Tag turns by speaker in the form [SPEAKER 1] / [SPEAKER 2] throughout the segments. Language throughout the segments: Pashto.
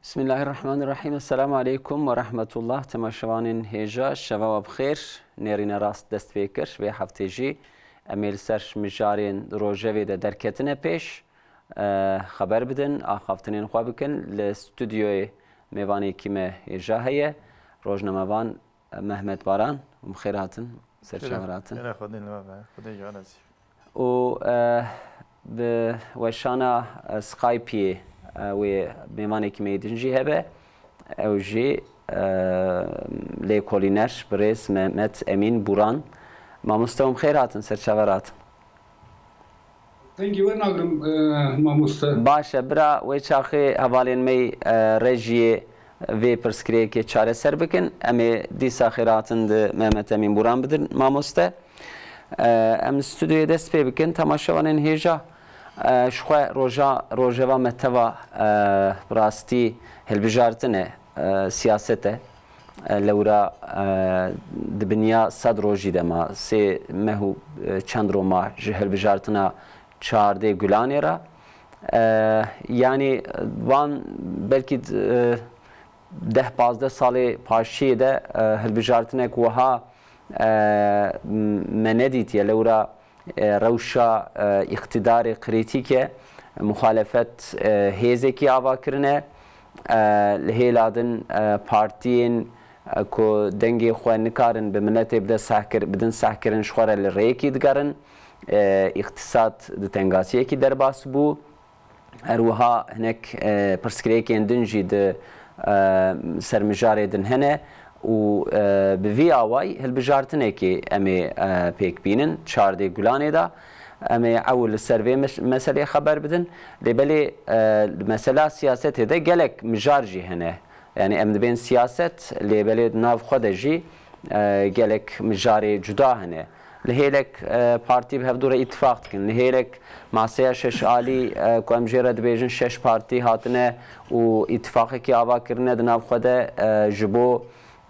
[SPEAKER 1] بسم الله الرحمن الرحیم. السلام علیکم و رحمت الله. تماشاوانین هێژە شەوە بخێر. نێرینە ڕاست دەست پێ کرد وێ هەفتێژی ئەمێل سەر مژارێن ڕۆژەوێ دە دەرکەتنە پێش خەبەر بدن ئاخافتنێن خوا بکەن لە ستودیۆی میوانێکی me هێژە هەیە ڕۆژنەمەوان مەحمەد باران بخێر هاتن سەرچاوەڕ هاتن و وەشانە سقایپیێ وێ میوانێکی me دنجی هەبێ ئەو ژێ لێکۆلینەر برێز مەحمەد ئەمین بوران مامۆستەوەم خێر هاتن سەرچاوەڕ هاتن. باشە برا وێ چاخێ هەواڵێنمەی ڕێژیێ vê pirsgirêkê çareser bikin em ê dîsa xêratin di Mehmet Emîn Buran bidin mamoste em stûdyoyê dest pê bikin temaşevanên hêja ji xwe rojeva me teva rastî hilbijartine siyaset e lewra di biniya sed rojî de ma sê meh û çend roma ji hilbijartina çardê Gulanê re yanî van belkî 10-15 salê paşiyê de hilbijartinek wiha me nedîtiye lewra rewşa îqtidarê qirêtîk e muxalefet hêzekî avakirine li hêla din partiyên ku dengê xwe nikarin bi miletê bidin sehkirin ji xwe re li rêyekî digerin îqtisad di tengasiyekî derbas bû her wiha hinek pirsgirêkên din jî di sermijarê din hene û bi vî awayî hilbijartinekê em ê pêk bînin çardê Gulanê da em ê ew li ser vê meselê xeber bidin lêbelê mesela siyasetê de gelek mijar jî hene yani em dibên siyaset lêbelê nav xwe de jî gelek mijarê cuda hene li hêlek partî bi hevdû re îtifaq dikin li hêlek masaya şeş alî ku em jê re dibêjin şeş partî hatine û îtifaqekî avakirine di nav xwe de ji bo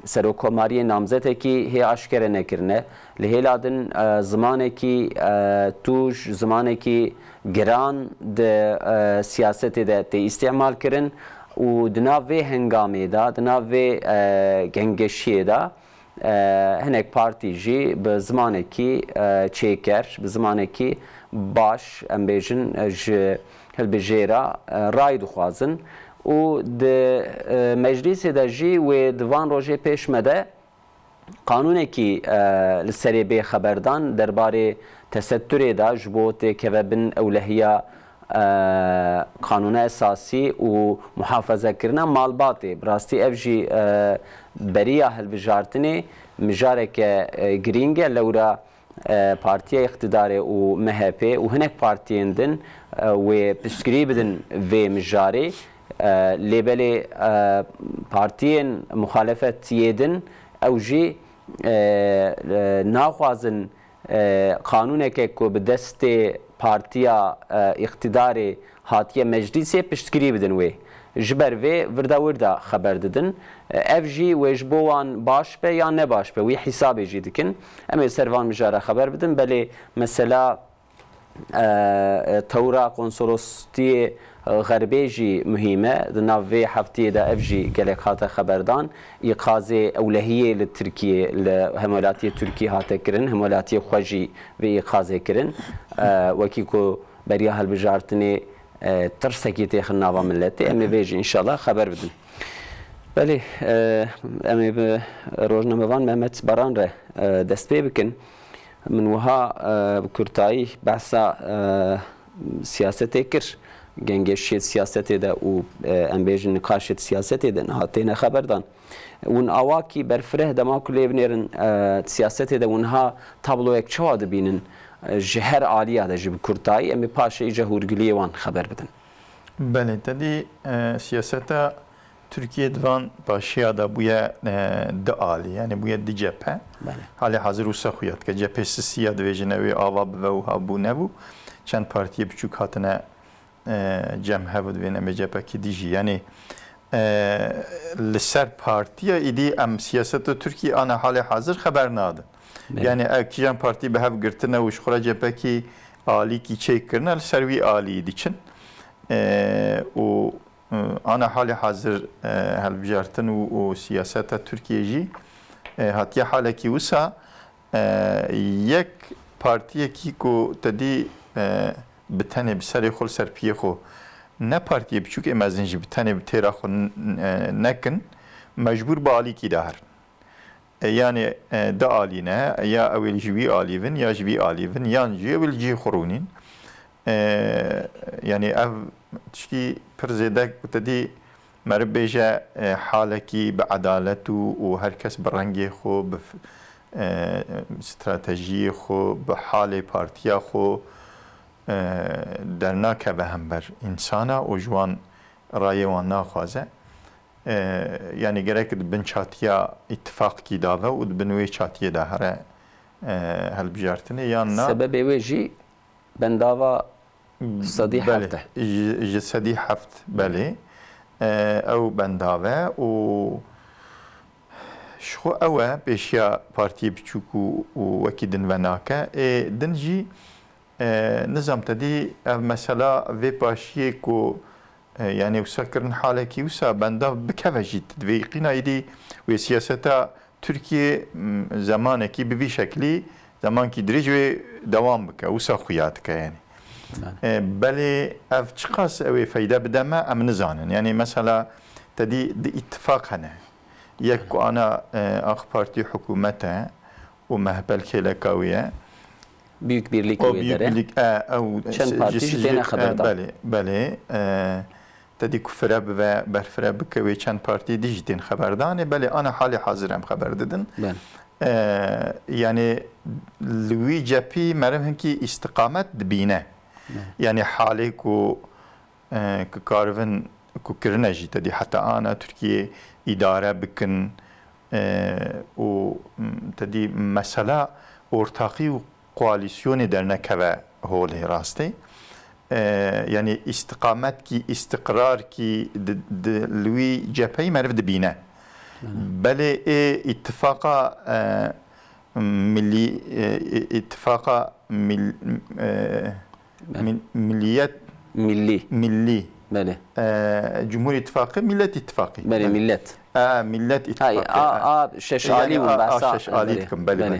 [SPEAKER 1] serokkomariyê namzetekî hê aşkere nekirine li hêla din zimanekî tûj zimanekî giran di siyasetê de tê îstîmal kirin û di nav vê hengamê da di nav vê gengeşiyê da hinek partî jî bi zimanekî çêker bi zimanekî baş em bêjin ji hilbijêra ray dixwazin û di meclîsê de jî wê di van rojê pêş me de qanûnekî li serê bê xeberdan derbarê tesettürê da ji bo têkevebin ewlehiya qanûna esasî û muhafezekirina malbatê bi rastî ev jî beriya hilbijartinê mijareke girîng e lewra partiya iqtidarê û MHP û hinek partiyên din wê piştgirî bidin vê mijarê lêbelê partiyên muxalefetiyê din ew jî naxwazin qanûnekek ku bi destê partiya iqtidarê hatiye meclîsê piştgirî bidin wê ji ber vê wirda wirda xeber didin ev jî wê ji bo wan baş be ya ne baş be wî hîsabê jî dikin em ê ser van mijara xeber bidin belê mesela tewra konsolostiyê غەربê jî mühîm e di nav vê hefteyê de ev jî gelek hate xeberdan îqazê ewlehiyê li Tirkiye li Hemwelatiyê Tirkî hate kirin Hemwelatiyê xwe jî vê îqazê kirin wekî ku beriya hilbijartinê tirsekî têxin nava milletê em ê vê jî înşallah xeber bidin. Belê em ê bi rojnamevan Mehmet Baran re dest pê bikin min wiha bi kurtayî behsa siyasetê kir gengeşiyê siyasetê de û em bêjin nîqaşê siyasetê de hatêne xeberdan hûn awakî berfireh dema ku lê binêrin siyasetê de hûnha tabloyek çawa dibînin ji her aliya de ji bi kurtayî em ê paşê îce hûrgiliyê wan xeber bidin.
[SPEAKER 2] Belê tedî siyaseta Türkiye divan başıya da buya di alî yani buya di cephe halê hazir û sexuyat ke cephesi siya dibêjin ew ê ava bibe û habû nebû çend partiyê biçûk hatine cem hev dibên em ê cephekî dijî yani li ser partiya îdî em siyaseta Tirkiye ana halê hazir xeber nadin yani ev kîjan partî bi hev girtine û ji xwe re cephekî alîkî çêkirine li ser wî alîyê diçin û ana hali hazır helbjartin û siyaseta Türkiye jî hatiye halekî wisa yek partiyekî ku tedî bi tenê bi serê xwe serpiyê xwe ne partiye biçûk ê mezin jî bi tenê bi têra xwe nekin mecbûr bi alîkî de herin. Yani da alîne ya ew ji wî alîvin ya ji wî alîvin yan jî ew cî xurûnîn. Yani ev tişkî pir zêde tedî merib bêje halekî bi edalet û herkes bi rengê xwe bi stratejiyê xwe bi halê partiya xwe dernakeve hember insana û ji wan rayê wan naxwaze. Yani gerek dibin çatiya ittifaqkî dave û dibin wê çatiyê de here helbijartinê yan na
[SPEAKER 1] sebebê wê jî bendava sedî heft e.
[SPEAKER 2] Ji sedî heft belê ew bendave û ji xwe ew e pêşiya partiyê biçûk û wekî din venake din jî nizam tedî ev mesela vê paşiyê ku yani wisa kirin halekî wisa bendav bikeve jî divêqîna êdî wê siyaseta Türkiye zamanekî bi vî şeklî zamankî dirêj wê dewam bike wisa xuya dike yani. Belê ev çi qas ew ê feyde bide me em nizanin. Yani mesela tedî di ittifaq hene. Yek ku ana AK Parti hikûmet e û mehbel kêleka wê ye.
[SPEAKER 1] Büyük Birlik üyeleri. Çend parti ji têne xeberdar.
[SPEAKER 2] Belê. Tedî ku fire bive berfire bike wê çend partî dî jî tên xeberdanê belê ana halê hazir em xeber didin. Yani li wî cepî meriv hinkî îstîqamet dibîne. Yani halê ku karivin ku kirine jî tedî heta ana Türkiye îdare bikin û tedî mesela ortaqî û koalisyonê dernekeve holê rastê. Yani istikamet ki, istikrar ki li wî cepheyê meriv dibîne. Belê ittifaqa millî ittifaqa milliyet milli Cumhur İttifakı Millet İttifakı.
[SPEAKER 1] Belê millet.
[SPEAKER 2] Millet İttifakı.
[SPEAKER 1] Şeş alî hûn behsa.
[SPEAKER 2] Şeş alî dikim belê.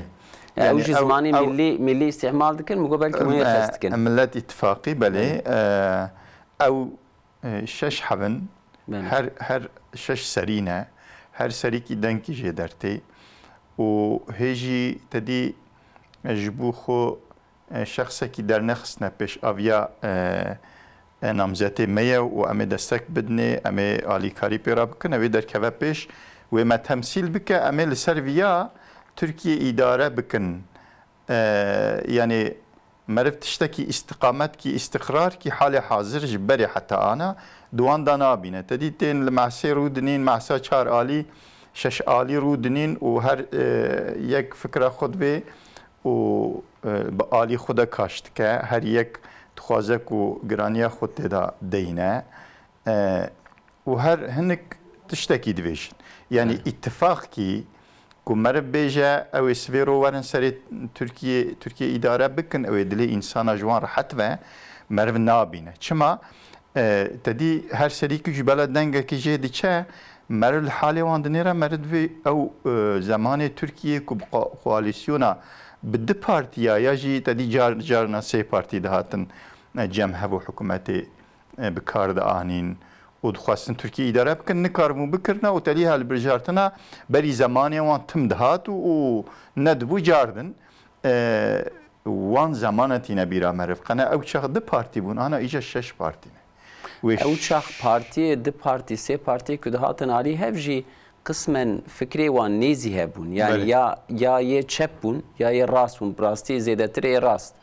[SPEAKER 1] ew jî zimanê millî îstîmal dikin mu belkî wê xest dikin.
[SPEAKER 2] Millet İttifakı belê ew şeş hevin her şeş serîne her serîkî denkî jê dertê û hêjî tedî ji bo xwe şexsekî dernexistine pêş aviya namzetê me ye û em ê destek bidinê em ê alîkarî pêra bikin ew ê derkeve pêş wê me temsîl bike em ê li ser viya Türkiye îdare bikin. Yani meriv tiştekî istikamet ki istikrar ki halê hazir ji berê heta ana duwan da nabîne. Tedî tên li mehsê rû dinîn mehsa çar alî şeş alî rû dinîn û her yek fikra xwe divê û bi alî xwe de kaş dike her yek dixwaze ku giraniya xwe têda deyne û her hinek tiştekî dibêjin. Yani ittifaq ki ku meriv bêje ew ê sivêro werin serê Türkiye îdare bikin ew ê dilê însana ji wan rehet ve meriv nabîne. Çima tedî her serîkî ji bela dengekî jê diçe meriv li halê wan dinêre meriv divê ew zamanê Türkiye ku koalisyona bi di partiya ya jî tedî carna sê partî dihatin cem hebû hikûmetê bi kar da anîn û dixwastin Türkiye îdare bikin nikaribûn bikirine û telî helbirjartina berî zamanê wan tim dihat û nedibû cardin wan zamana tîne bîra meriv qene ew çax di partî bûn ana îja şeş partî ne
[SPEAKER 1] ew çax partiyê di partî sê partiyê ku dihatin alî hev jî qismen fikrê wan nêzî hebûn yani ya yê çep bûn ya yê rast bûn bi rastî zêdetirê rast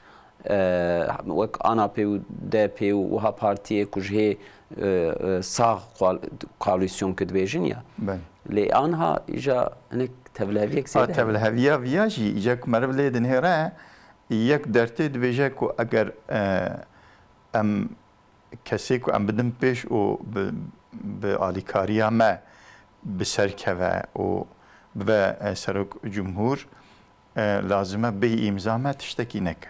[SPEAKER 1] wek ANAP û DP û wiha partiyê ku ji hê sağ koalisyon ku dibêjin ya lê anha îja hinek tevliheviyek zêde
[SPEAKER 2] tevliheviya viya jî îja ku meriv lê dinêre yek dertê dibêje ku eger em kesê ku em bidin pêş û bi alîkariya me bi serkeve û bibe serok cumhur lazim e bê îmza me tiştekî neke.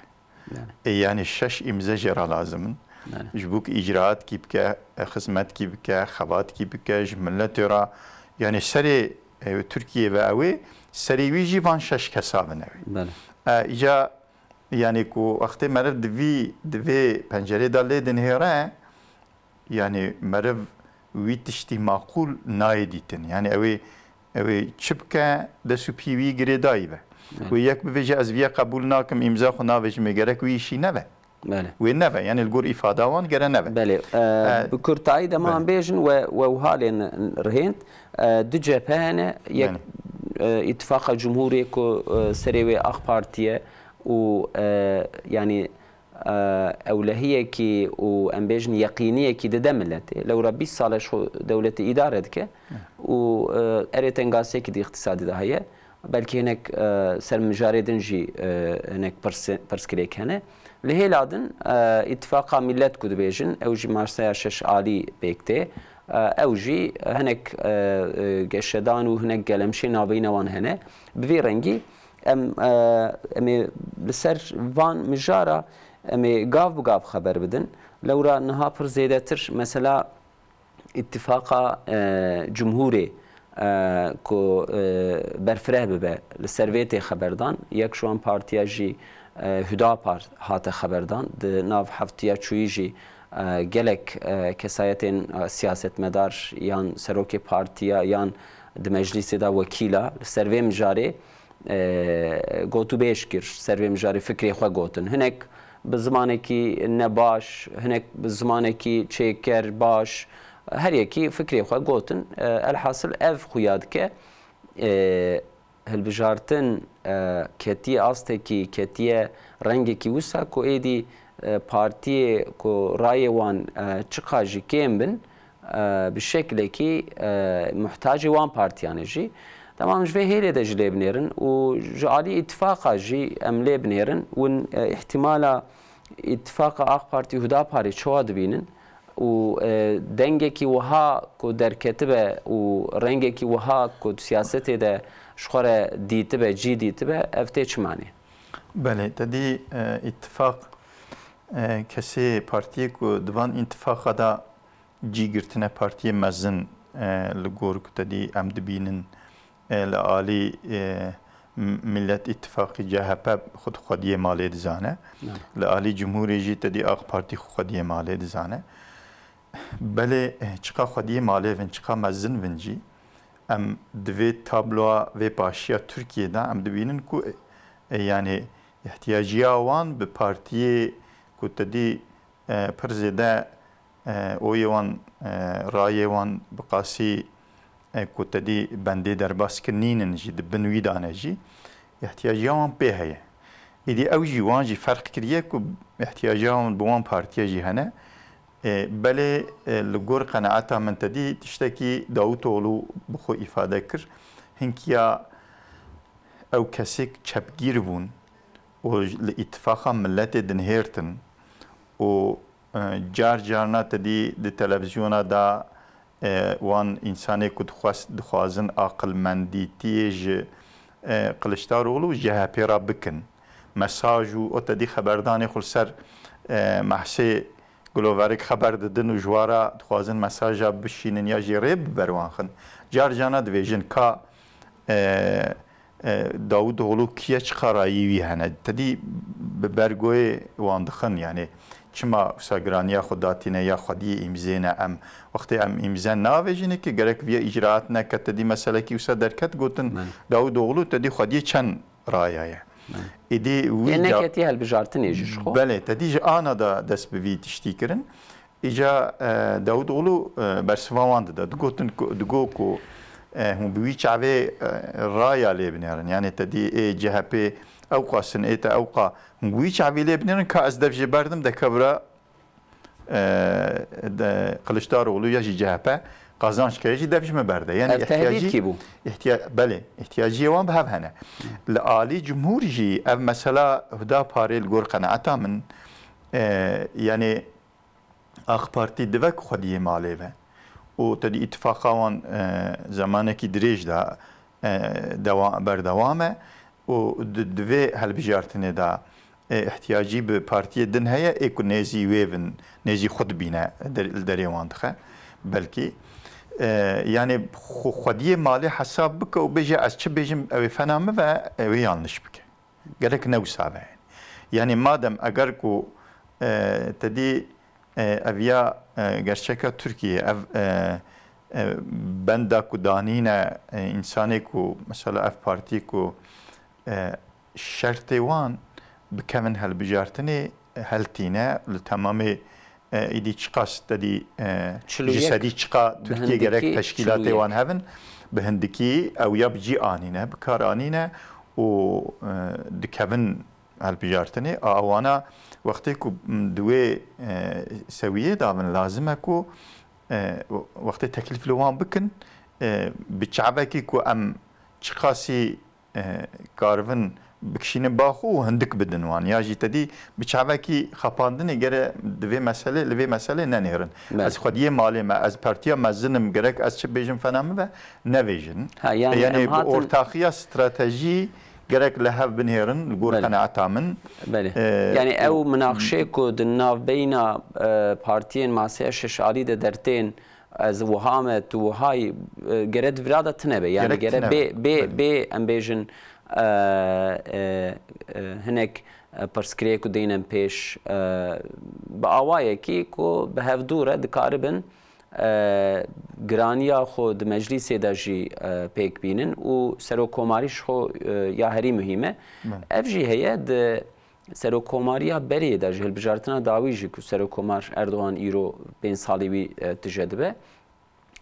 [SPEAKER 2] Yani şeş imza jêra lazimin جبوك إجراءات كي بك خدمات كي بك خبات كي بك جملة ترى يعني سري تركيا بأوي سري ويجي فان شش كسابنا إجا يعني كو وقت مرف دفي بنجرة دالي دنهيرا يعني مرف ويتشتي معقول نايديتن يعني أوي شبكة دسو بيوي غريدايبه وياك بفيجي أزبيا قبولناكم إمزا خنا بيجي مجرك ويشي نبه
[SPEAKER 1] بله
[SPEAKER 2] وينبه يعني الجور إفادة وان جرا نبه
[SPEAKER 1] بله بكرتاي دما عم بيجن وهالين رهنت دجى بهنا يك اتفاق جمهوري كو سريوي أخ بارتيه و يعني أولهية كي وأمبيجن يقينية كي دملته لو ربي صالح شو دولة إدارة كه و أريتنجاسي كي دي اقتصادي ده هي بلكي هناك سرمجاري دنجي هناك برسكريك هنا لهي لادن اتفاق ملت كود بيجن أوجي مارسيا شش عالي بيكتي أوجي هناك قشدان وهناك قلمشي نابين وان هنا بفي رنجي أمي بسر وان مجارة أمي قاف بقاف خبر بدن لو را نهابر زيادتر مثلا اتفاقا جمهوري كو برفره ببه لسرویت خبردان یک شوان پارتیا جی هدا پار هات خبردان د ناو هفتیا چوی جی گلک کسایت سیاست مدار یان سروک پارتیا یان د مجلس دا وکیلا سروی مجاری گوتو بیش کر سروی مجاری فکری خو گوتن هنک بزمانه کی نباش هنک بزمانه کی چیکر باش هر یکی فکری خو گوتن الحاصل اف خویاد که هالبجارتن کتی آسته کی کتی رنگی کی وسا کو ایدی پارتی کو رای وان چقاجی کم بن بالشكل کی محتاج وان پارتیانه جی تمام جوه هيله ده جلي بنيرن وجعلي اتفاقا جي املي بنيرن ون احتمالا اتفاقا اخ بارتي هدا باري شواد بينن و دنگکی وها کو در کتبه و رنگکی وها کو سیاستی ده شخوره دیتبه جی دیتبه افته چه معنی؟
[SPEAKER 2] بله تدی اتفاق کسی پارتی کو دوان اتفاق دا جی گرتنه پارتی مزن لگور کو تدی ام دبینن لعالی ملت اتفاقی جهپه خود خودی مالی دزانه لعالی جمهوری جی تدی آق پارتی خودی مالی دزانه بله چقا خودی مالی ون چقا مزن ونجی ام دوی تابلوها و باشیا ترکیه دا ام دبینن کو yani ihtiyacıya olan bir partiye kutadi prezide oyevan rayevan baqasi kutadi bende derbaskininin jid binwi danaji ihtiyacıya olan beheye idi awji wanji fark kiriye ku ihtiyacıya olan bu partiye jihane bale lgor qanaata min tadi tişteki Davutoğlu bu xo ifade kir hinkiya او کسیک چپگیر بون و اتفاقا ملت دنهیرتن و جارنا تدی دی تلویزیونا دا وان انسانی که دخوازن عقل مندیتیج قلشتارولو جهپی را بکن مساجو او تدی خبردانی خلصر محسی گلوورک خبر ددن و جوارا دخوازن مساجا بشینن یا جیریب بروانخن جارنا دویجن که Davutoğlu kiye çıkarayı hene tedi bergoy wandixin yani çima sagraniya xudatine ya xadiye imzene em vaqti em imzen navejine ki gerek viye icraat ne tedi mesele ki usa derket gotin Davutoğlu tedi xadiye çen rayaya idi
[SPEAKER 1] wi ne keti hel bijartin ejiş xo
[SPEAKER 2] bele tedi ana da des bi tiştikirin ija Davutoğlu bersvavandı da gotin dugo ko هم بوي شعبي رايا لبنان يعني تدي جهبي اوقا سنيتا اوقا هم بوي شعبي لبنان كاز دفج بردم ده كبرا قلشتار اولو يجي جهبه قازانش كيجي دفج مبرده يعني احتياجي احتياج بله احتياجي وان بهب هنا لآلي جمهور جي اف مثلا هدا باري الجور قناعتا من يعني اخ بارتي دفك خديه ماليه و تدی اتفاقا زمانی که دریج دا بردوامه و دوی هل بجارتنه دا احتیاجی به پارتی دن هیا ایکو نزی ویون نزی خود بینه در وانتخه بلکی yani خودی مالی حساب بکه و بجه از چه بجم اوی فنامه و اوی yanlış بکه gerek ne usave yani madem eğer ku tedi evya gerçeka Türkiye ev benda ku danine insani ku mesela ev parti ku şerti wan bikevin hel bijartini heltine tamamı ایدی چقاست دادی جسدی چقا ترکیه گرک تشکیلات وان هفن به هندکی او یا بجی آنینه بکار آنینه و دکفن هالبجارتنی آوانا وقتی که دوی سویه دامن لازمه که وقتی تکلیف لوان بکن بچعبه که ام چقاسی کارون بکشین باخو هندک بدن وان یا جی تدی بچاوه کی خپاندنی گره دوی مسئله ننهرن از خودی مالی ما از پارتیا مزنم گرک از چه بیجن فنامه و نویجن یعنی ارتاقی استراتژی گرک لحف بنهرن لگور قناعتا من
[SPEAKER 1] یعنی او مناقشه که دناف بین پارتین ماسه ششاری ده درتین از وهامت وهای گرد وراده تنبه یعنی گره بی امبیجن هنک پرسکری کو دینم پیش با آوایی کی کو به هفدوره دکاربن گرانیا خود مجلس داجی پیک بینن و سروکوماریش خو یا هری مهمه افجی هیه د سروکوماریا بری داجی هلبجارتنا داویجی کو سروکومار اردوغان ایرو 5 سالی وی تجدبه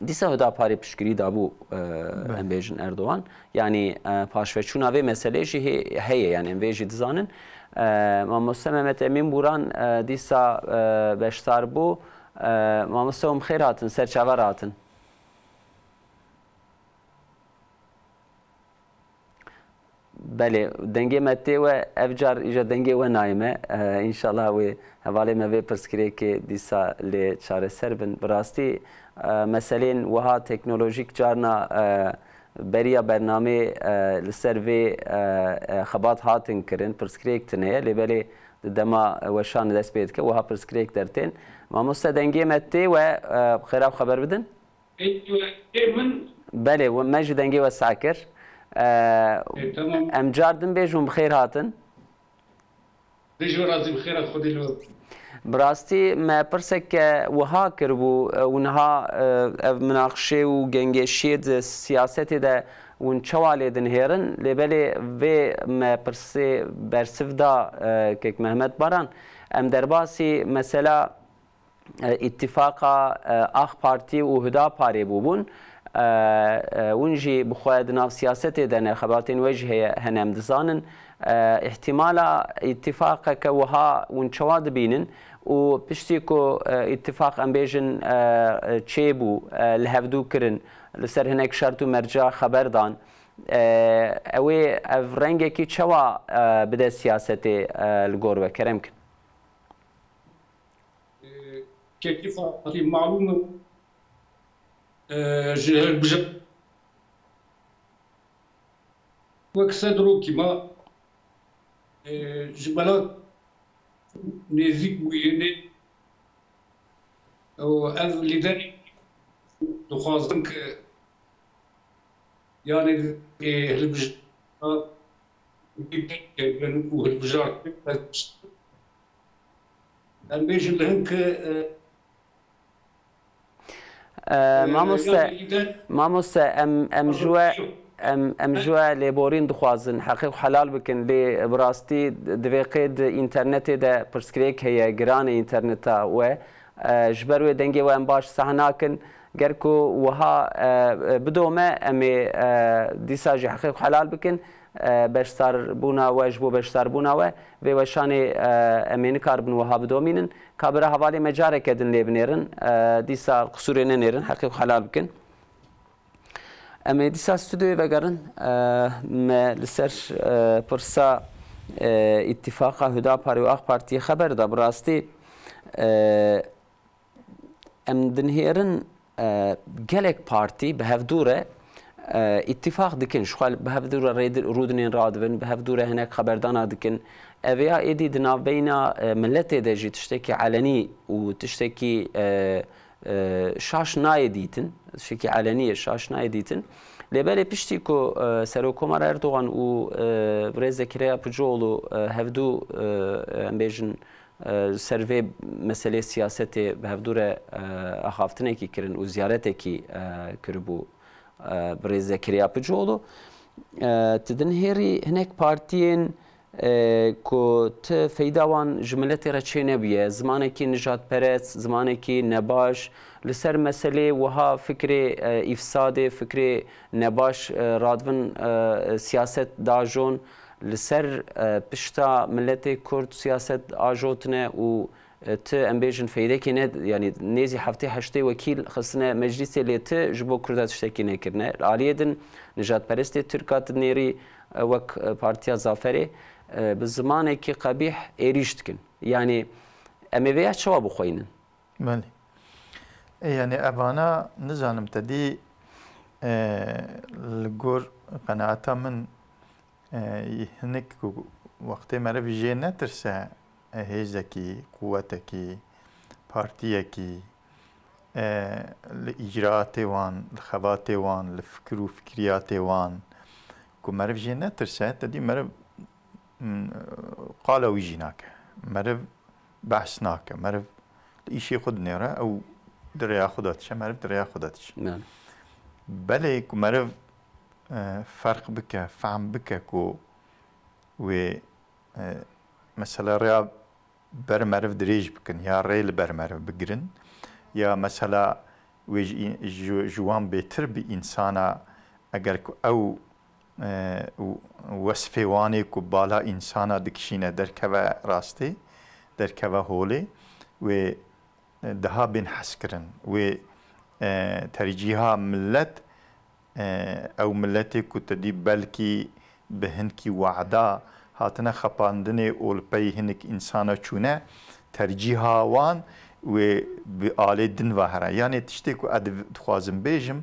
[SPEAKER 1] دیسا هدا پاری پشکری دابو امبیجن اردوغان یعنی پاشوچونا و مسئله جی هیه یعنی امبیجی دزانن ما مستممت امین بوران دیسا بشتار بو ما مستوم خیر هاتن سرچاور هاتن بله دنگی متی و افجار ایجا دنگی و نایمه انشالله و حواله موی پرسکری که دیسا لی چاره سر بن براستی مثلا وها تکنولوژیک جارنا بریا برنامه لسر و خبات هاتن کرن پرسکریک تنه لبلی دما وشان دست بید که وها پرسکریک درتین ما مستدنگی متی و خراب خبر بدن؟ بله و مجد دنگی و ساکر ام جاردن بیجون بخیر هاتن؟
[SPEAKER 3] بیجو رازی بخیر خودی لو
[SPEAKER 1] براستی ما پرسک وها کربو ونها مناقشه و گنگشید سیاست ده ون چوالی دن هرن لبلی و ما پرسی برسف دا که محمد باران ام درباسی مثلا اتفاقا آخ پارتی و هدا پاری بوبون ونجي بخواد ناف سياسته دنا خبرتين وجه هنم دزانن احتمالا اتفاق كوها ونشواد بينن وبشتيكو اتفاق امبيجن تشيبو لهفدو كرن لسر هناك شرط مرجع خبردان اوي فرنجي كي تشوا بدا سياسته الغور كرمكن
[SPEAKER 3] كيف معلومه وكسدرو كما جبلات نزيك ويني او اذ لذلك دخوازنك يعني البجار البجار البيج لهنك
[SPEAKER 1] ماموسا ام جوا لبورين دخوازن حقيق حلال بكن لي براستي دويقيد انترنت ده برسكريك هي جران انترنت و جبرو دنگي و ام باش سهناكن گركو وها بدوما امي ديساجي حقيق حلال بكن بشتر بونا واجبو بشتر بونا و وشاني امين كاربن وها بدومينن كابرا حوالي مجارة كدن لبنيرن ديسا قصورين نيرن حقيق حلال بكن اما دیسا استودیوی بگرن ما لسر پرسا اتفاق هدا پاری و آخ پارتی خبر دا براستی ام دنهیرن گلک پارتی به هفدوره اتفاق دکن شخال به هفدور رید رودنین رادبن به هفدور هناك خبردان دکن اویا ایدی دناو بینا ملت دجی تشتکی علنی و تشتکی شاش نایدیتن تشتکی علنی شاش نایدیتن لباله پشتی کو سروکومار اردوغان و برز کریا پجولو هفدو امبیجن سروی مسئله سیاست به هفدور اخافتنه کی کرن و زیارته کی کربو برز کریا پجولو تدن هری هناك پارتین کو ت فیداوان جملتی را چه نبیه زمانی که نجات پرست زمانی که نباش لسر مسئله وها فکر افساد فکر نباش رادون سیاست داجون لسر پشتا ملت کرد سیاست آجوتنه و ت امبیجن فیده که نه یعنی نیزی هفته هشته وکیل خصنا مجلس لیت جبو کردات شتکی نکرنه علیدن نجات پرست ترکات نیری وک پارتیا زافری به زمانی که قبیح ایریشت کن یعنی امویه چوا بخوینن
[SPEAKER 2] بله يعني أبانا نزانم تدي الجور قناعتا من هنك وقت مرة في جينا ترسى هيزكي قوتكي بارتيكي الإجراءات وان الخبات وان الفكر وفكريات وان كو مرة في جينا ترسى تدي مرة قالوا ويجيناك مرة بحثناك مرة الإشي خد نيرة أو دريا خداتش معرف دريا خداتش
[SPEAKER 1] نعم
[SPEAKER 2] بله كو معرف فرق بك فهم بك كو و مثلا ريا بر معرف دريج بكن يا ريل بر معرف بقرن يا مثلا جوان بيتر بإنسانا اگر او وصفه واني كو بالا إنسانا دكشينه دركوا راستي دركوا هولي و دها بين حسكرن و ترجيها ملت او ملتي كتدي بلكي بهنكي وعدا هاتنا خپاندنه اول پی هنك انسانا چونه ترجيها وان و بآله دن وهره يعني تشتي كو ادخوازم بيجم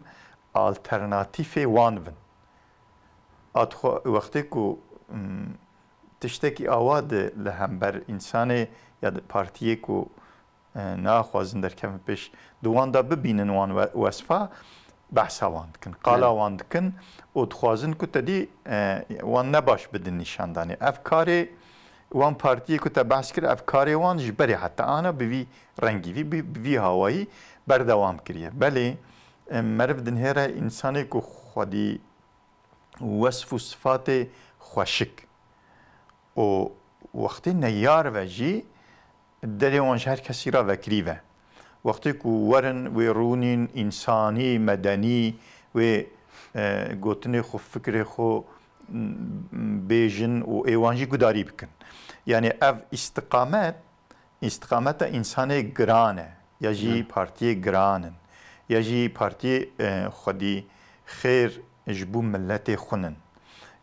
[SPEAKER 2] alternatif وان ون وقتی كو تشتكي آواد لهمبر انسان یا پارتیه كو ناخوازن در کم پیش دوان دا ببینن وان وصفا بحثا وان دکن قالا وان دکن و دخوازن که تدی وان نباش بدن نشاندانی افکار وان پارتیه که تا بحث کرد افکار وان جبری حتی آنا بوی رنگی بوی هوایی بردوام کریه بله مرف دن هیره انسانی که خودی وصف و صفات خوشک و وقتی نیار و جی دلی وانش هر کسی را وکریوه وقتی که ورن و رونین انسانی مدنی و گوتن خو فکر خو بیجن و ایوانجی گداری بکن یعنی اف استقامت انسان گرانه یا جی پارتی گرانن یا جی پارتی خودی خیر جبو ملت خونن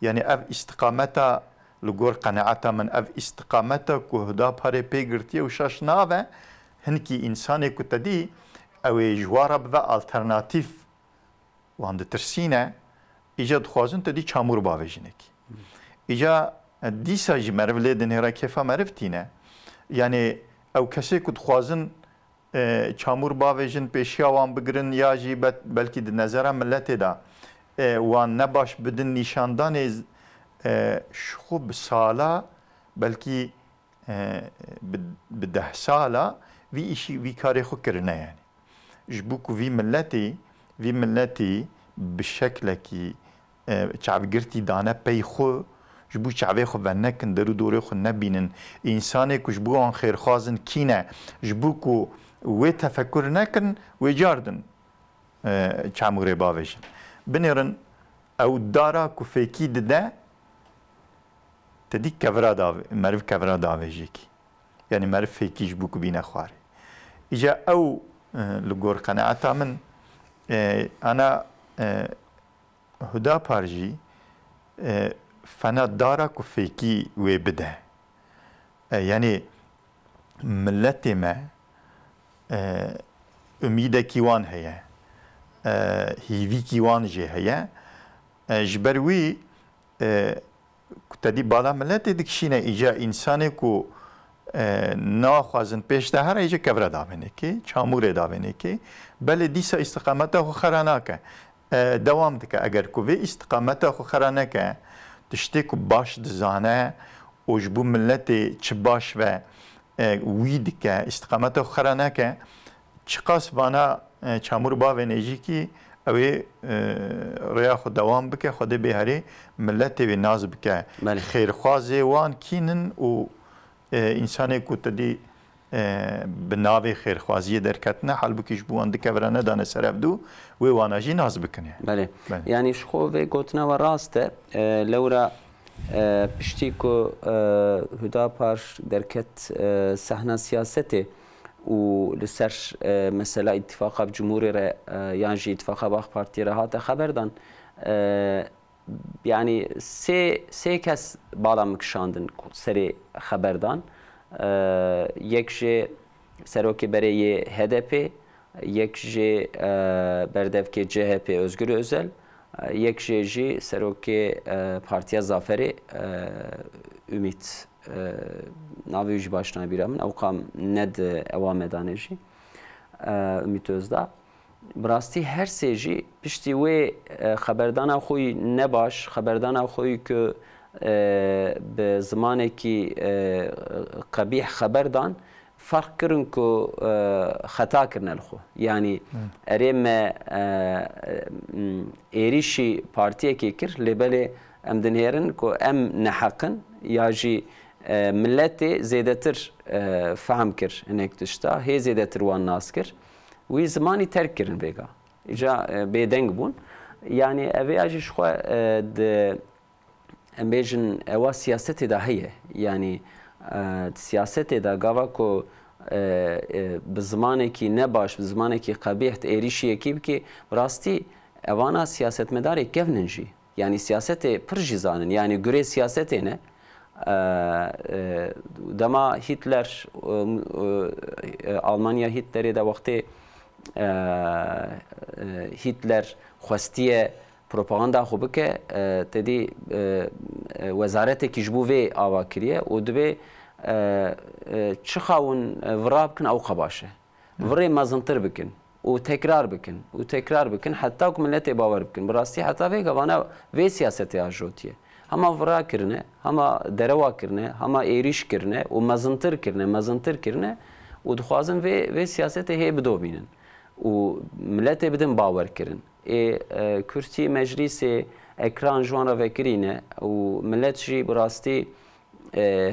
[SPEAKER 2] یعنی اف استقامت لگور قناعتا من اف استقامتا کو هدا پاره پیگرتیه و شاش ناوه هنکی انسانی کو تدی او جوارا بوه alternatیف وانده ترسینه ایجا دخوازن تدی چامور باویجنکی ایجا دیسا جی مرف لیدن هرا کفا مرف تینه یعنی او کسی کو دخوازن چامور باویجن پیشیا وان بگرن یا جی بلکی ده نظر ملت دا وان نباش بدن نشاندان شخو بسالا بلكي بده سالا في اشي في كاري خو كرنا يعني جبوكو في ملتي بشكل كي شعب قرتي دانا بي خو جبو شعبي خو فنكن درو دوري خو نبينن انساني كو جبو عن خير خازن كينا جبوكو وي تفكر نكن وي جاردن شعموري باوشن بنيرن او دارا كو فيكي ده تدی کفرا داو مرف کفرا داویجی یعنی مرف فیکیش بو کبینه خواره ایجا او لگور قناعتا من انا هدا پارجی فنا دارا کو فیکی وی بده یعنی ملت ما امیده کیوان هیا هیوی کیوان جه هیا جبروي تدي بالا ملت دكشينا إجا إنساني كو ناخوازن پیش ده هر ایجا کبره داوینه که چامور داوینه که بله دیسا استقامتا خو خرانه که دوام دکه اگر کو وی استقامتا خو خرانه که تشتی کو باش دزانه وجبو ملت چه باش و وی دکه استقامتا خو خرانه که چقاس وانا چامور باوینه جی که اوی ریا خود دوام بکه خود بهره ملت وی ناز بکه خیرخوازه وان کینن و انسانی کو تدی به ناوی خیرخوازی درکتنه حال بکیش بوان دکورانه دانه سرابدو و واناجی ناز بکنه.
[SPEAKER 1] بله. یعنی شخو و گوتنا و راسته لورا پشتی کو هدا پارش درکت صحنه سیاسته و لسر مثلا اتفاق بجمهوری را یعنی اتفاق با پارتی را هات خبردان يعني سه کس بالا مکشاندن سری خبردان یک جه سروکی برای HDP یک جه بردف که CHP Özgür Özel یک جه سروکی پارتیا زافری ümit ناوی ویج باشنا بیرامن او قام ند اوام دانشی ümit Özdağ براستی هر سیجی پشتی وی خبردان خوی نباش خبردان خوی که به زمانی که قبیح خبردان فرق کرن که خطا کرن الخو یعنی اریم ایریشی پارتیه که کر لبله ام دنهرن که ام نحقن یا جی ملت زیدتر فهم کر هنک تشتا هی زیدتر وان ناس کر وی زمانی ترک کردن بیگا ایجا بیدنگ بون یعنی اوی اجیش خو د امبیجن اوا سیاست دا هیه یعنی سیاست دا گاوا کو به زمانی کی نباش به زمانی کی قبیح ایریشی کی که راستی اوانا سیاست مداری کفننجی یعنی سیاست پرجیزانن یعنی گره سیاست نه دما هیتلر آلمانیا هیتلری دا وقتی هیتلر خواستی پروپاگاندا خوبه که تدی وزارت کیجبو و آوا کریه و دبی چه خاون وراب کن او قباشه وری مازنتر بکن و تکرار بکن حتی که ملت باور بکن براستی حتی وی گوانا وی سیاست آجوتیه هما ورا کرنه هما دروا کرنه هما ایریش کرنه و مازنتر کرنه و دخوازن وی سیاست هی بدو بینن و ملت بدن باور کرن کرسی مجلس اکران جوانا وکرینه و ملت جی براستی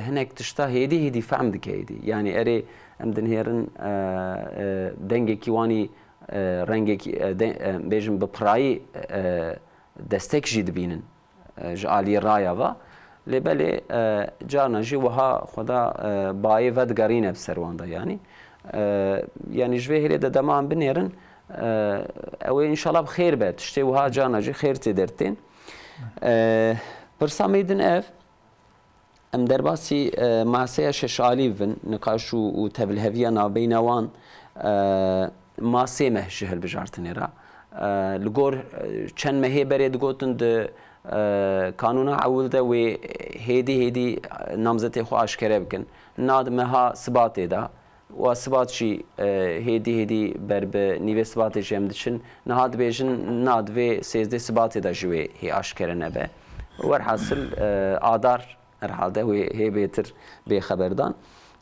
[SPEAKER 1] هنک تشتا هیدی فهم دکه هیدی یعنی اری ام دنهرن دنگی کیوانی رنگی بیجم بپرایی دستک جید بینن جالی رایا و لبلی جانا جی وها خدا بای ودگارینه بسروانده يعني جوه هلي دا دمان بنيرن او ان شاء الله بخير بات تشتي وها جانا جي خير تدرتين برساميدن اف ام درباسي ماسيا ششالي فن نقاشو و تبل هفيانا بينوان ماسي مهجهل بجارتني را لغور چن مهي بريد گوتن د قانونا عول ده و هيدي نامزتي خو اشكره بكن ناد مها ثبات ده و ثبات شي هيدي برب نيوي ثبات جم دشن نهاد بيجن ناد و سيزده ثبات ده جوي هي اشكره نبه ور حاصل آدار herhalde هي بيتر بخبردان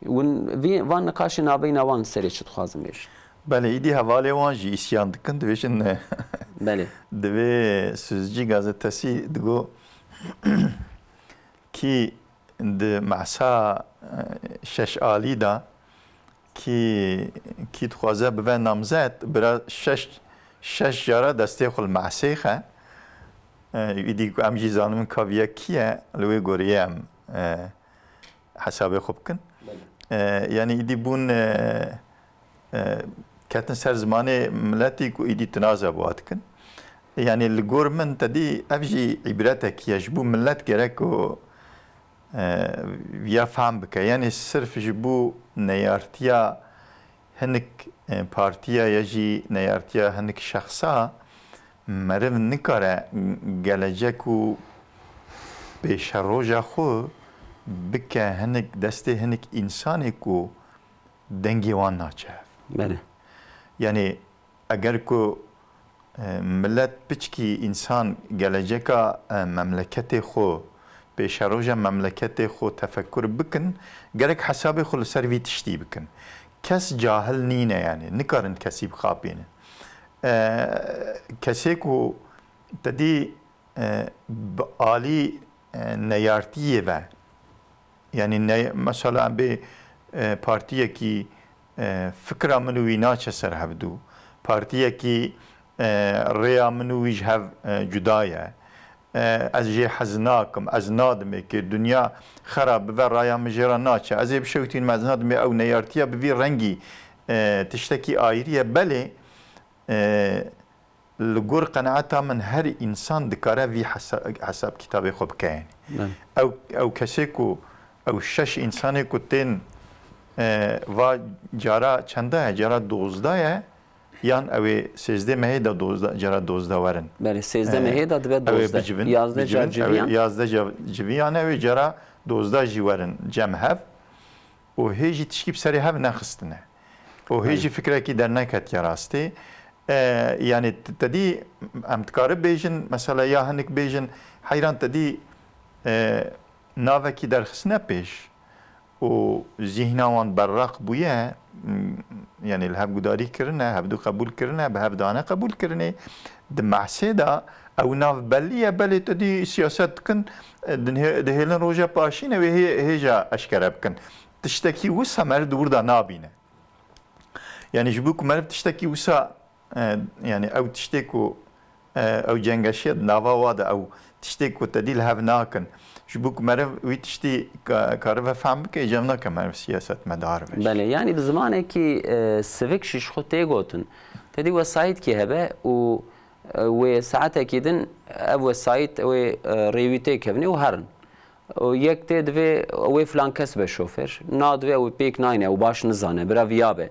[SPEAKER 1] ون في وان نقاش نابين وان سري شد خوازم بيش
[SPEAKER 2] بله ایدی حواله وان جی اسیان دکن دویشن
[SPEAKER 1] بله
[SPEAKER 2] دوی سوزجی گازتسی دگو کی د معسا شش آلی دا کی تخوازه به نامزد برا شش جاره دسته خل معسیخه ایدی که امجی زانم کاویا کیه لوی گوریه هم حسابه خوب کن یعنی ایدی بون كاتن سر زمانه ملتي كو ايدي تنازع بواتكن يعني الجورمنت دي افجي عبرتك يجبو ملت جركو يفهم بك يعني صرف جبو نيارتيا هنك بارتيا يجي نيارتيا هنك شخصا مرو نکاره گلجک و پیشروجا خو بکه هنک دسته هنک انسانی کو دنگیوان ناچه.
[SPEAKER 1] بله.
[SPEAKER 2] یعنی اگر کو ملت بچکی انسان گلجکا مملکت خو پیشروجا مملکت خو تفکر بکن گرک حساب خو لسروی تشتی بکن. کس جاهل نینه یعنی نکارن کسی بخابینه. کسی کو تدی عالی نیارتیه و یعنی مثلا به پارتیه کی فکر منوی ناچه سر هفدو پارتیه کی ریا منویج هف جدایه از جه حزناکم از نادمه که دنیا خراب و رایا مجرا ناچه از ای بشوتین مز نادمه او نیارتیه بوی رنگی تشتکی آیریه بله لگور قناعتا من هر انسان دکاره وی حساب کتاب خوب که او کسی کو او شش انسانی کو تین و جارا چنده جارا 12 یان اوی 13 مهی دا 12 جارا 12 ورن
[SPEAKER 1] بله 13 مهی دا دبه 12 11 جویان
[SPEAKER 2] 11 جویان اوی جارا 12 جوارن جمع هف و هیچی تشکیب سری هف نخستنه و هیچی فکره کی در نکت یا راسته yani tadi emtkarı bejin mesela ya hanik bejin hayran tadi naveki derxisne peş o zihnawan berrak buye yani الهب gudari kirine hebdu kabul kirine behevdane kabul kirine de mahseda او nav belliye belli tadi siyaset kin dehelen roja paşine ve heja aşkara bkin tişteki usa mer durda nabine yani jibuk mer tişteki usa يعني او تشتكو او جنگشيد ناوا وادا او تشتكو تديل هاف ناكن جبوك مرف وي تشتي كارفا فهم كي جمنا كمرف سياسة مدار بش
[SPEAKER 1] بله يعني بزمانه كي سيفيك شيش خو تيغوتن تدي وسايت كي هبه و ساعات اكيدن او وسايت او ريويتي كبني وهرن و يك تدوي او فلان كسب شوفر نادوي او بيك ناين او باش نزانه برافيابه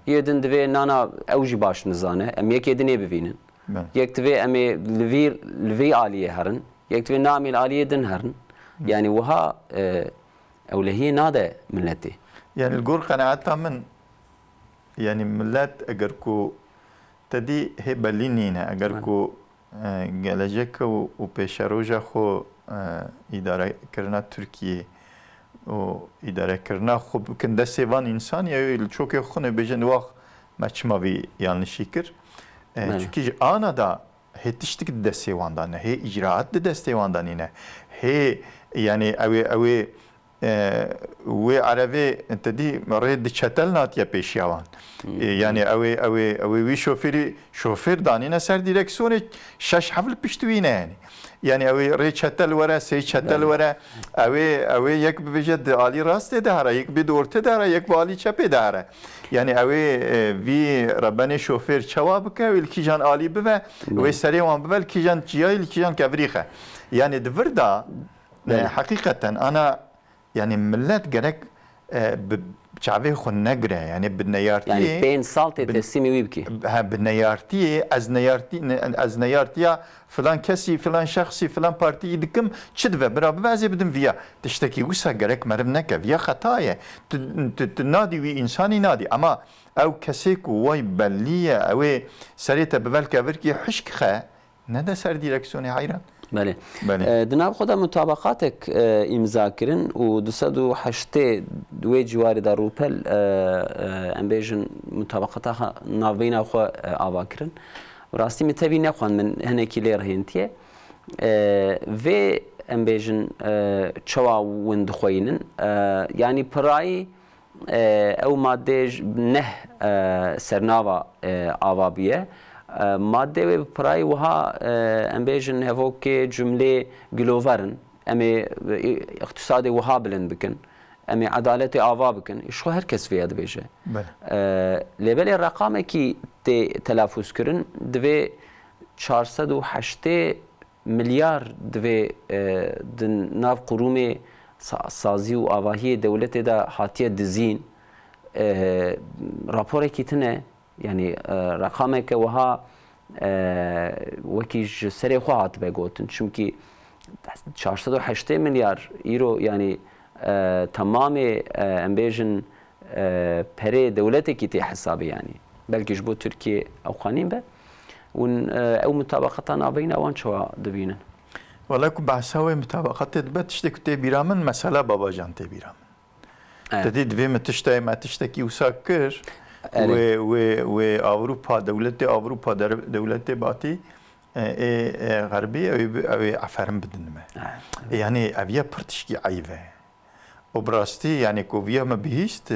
[SPEAKER 1] یدن دوی نانا اوجی باش نزانه ام یک یدنی ببینن یک دوی امی لوی عالیه هرن یک دوی نامی عالیه دن هرن يعني وها اولهی ناده ملتي
[SPEAKER 2] يعني الجور قناعتها من يعني ملت اجركو تدي هي بلينينا اجركو جالجك و بيشاروجا خو اداره کرنا ترکیه و اداره کردن خوب کن دستیوان انسان یا çok خونه بجن وقت مچماوی yanlışی کر çünkü ana da hetiştik destevandan he icraat de destevandan yine he yani evi ve aravi tedi red çetel nat ya peşyavan yani evi şoför danine ser direksiyonu şaş havl piştüyine yani yani evi red çetel vere sey çetel vere evi yek biveced ali rast edara yek bir orta dara yek ali çepe dara yani evi vi rabbane şoför cevap ke ilki can ali be ve serivan be ilki can ciyay ilki can kevrihe yani dvirda hakikaten ana يعني ملت جرك بشعبه خو نجرة يعني بالنيارتي
[SPEAKER 1] يعني بين سالت تسمي ويبكي
[SPEAKER 2] بالنيارتي از نيارتيا فلان كسي فلان شخصي فلان بارتي دكم شدفه برا بعضي بدم فيها تشتكي وسا جرك مرمنك فيها خطايا تنادي وي انساني نادي اما او كسيك واي بليه او سريته ببلك بركي حشكخه ندا سر ديركسيوني حيران
[SPEAKER 1] بله دناب خدا مطابقاتك امضا کردن و 208 دوی جواری در روپل ام بیژن مطابقاتها ناوینا خو آوا کردن و راستی متوی نخوان من هنکی لیر هنتیه و ام بیژن چوا وند خوینن yani پرای او ماده نه سرناوا آوا بیه ماده و پرای وها ام بیژن هفوکی جمله گلوورن امی اقتصاد وها بلند بکن امی عدالت آوا بکن شو هر کس ویاد بیجه لیبل رقم کی تلافوز کرن دوی 408 میلیار دوی دن ناو قروم سازی و آواهی دولت دا حاتیه دزین راپور کی تنه يعني رقمك وها وەکیش سەرێ خوا هاتبێ گوتن چونکی 480 ملیار ئیرۆ ینی تەمامێ ئەمبێژن پەرێ دەولەتێکی تێ حسابی ینی بەلکیش بۆ تورکیە ئەو خانین بە ئەو متابقەتان نابین ئەوان چوا دەبینن
[SPEAKER 2] وەڵاکو بەحساوی متابقەتێت بە تشتێک تێبیرا من مەسەلا باباجان تێبیرا من دەدی دوێ من تشتای تشتێکی وسا کرد وێ ئاوروپا دەولەتی ئاوروپا دەولەتێ باتی غەربی ئەوێ ئەفەرم بدنمە یعنی ئەڤە پرتشکی عیڤە و بڕاستی یعنی کۆڤە مە بهیست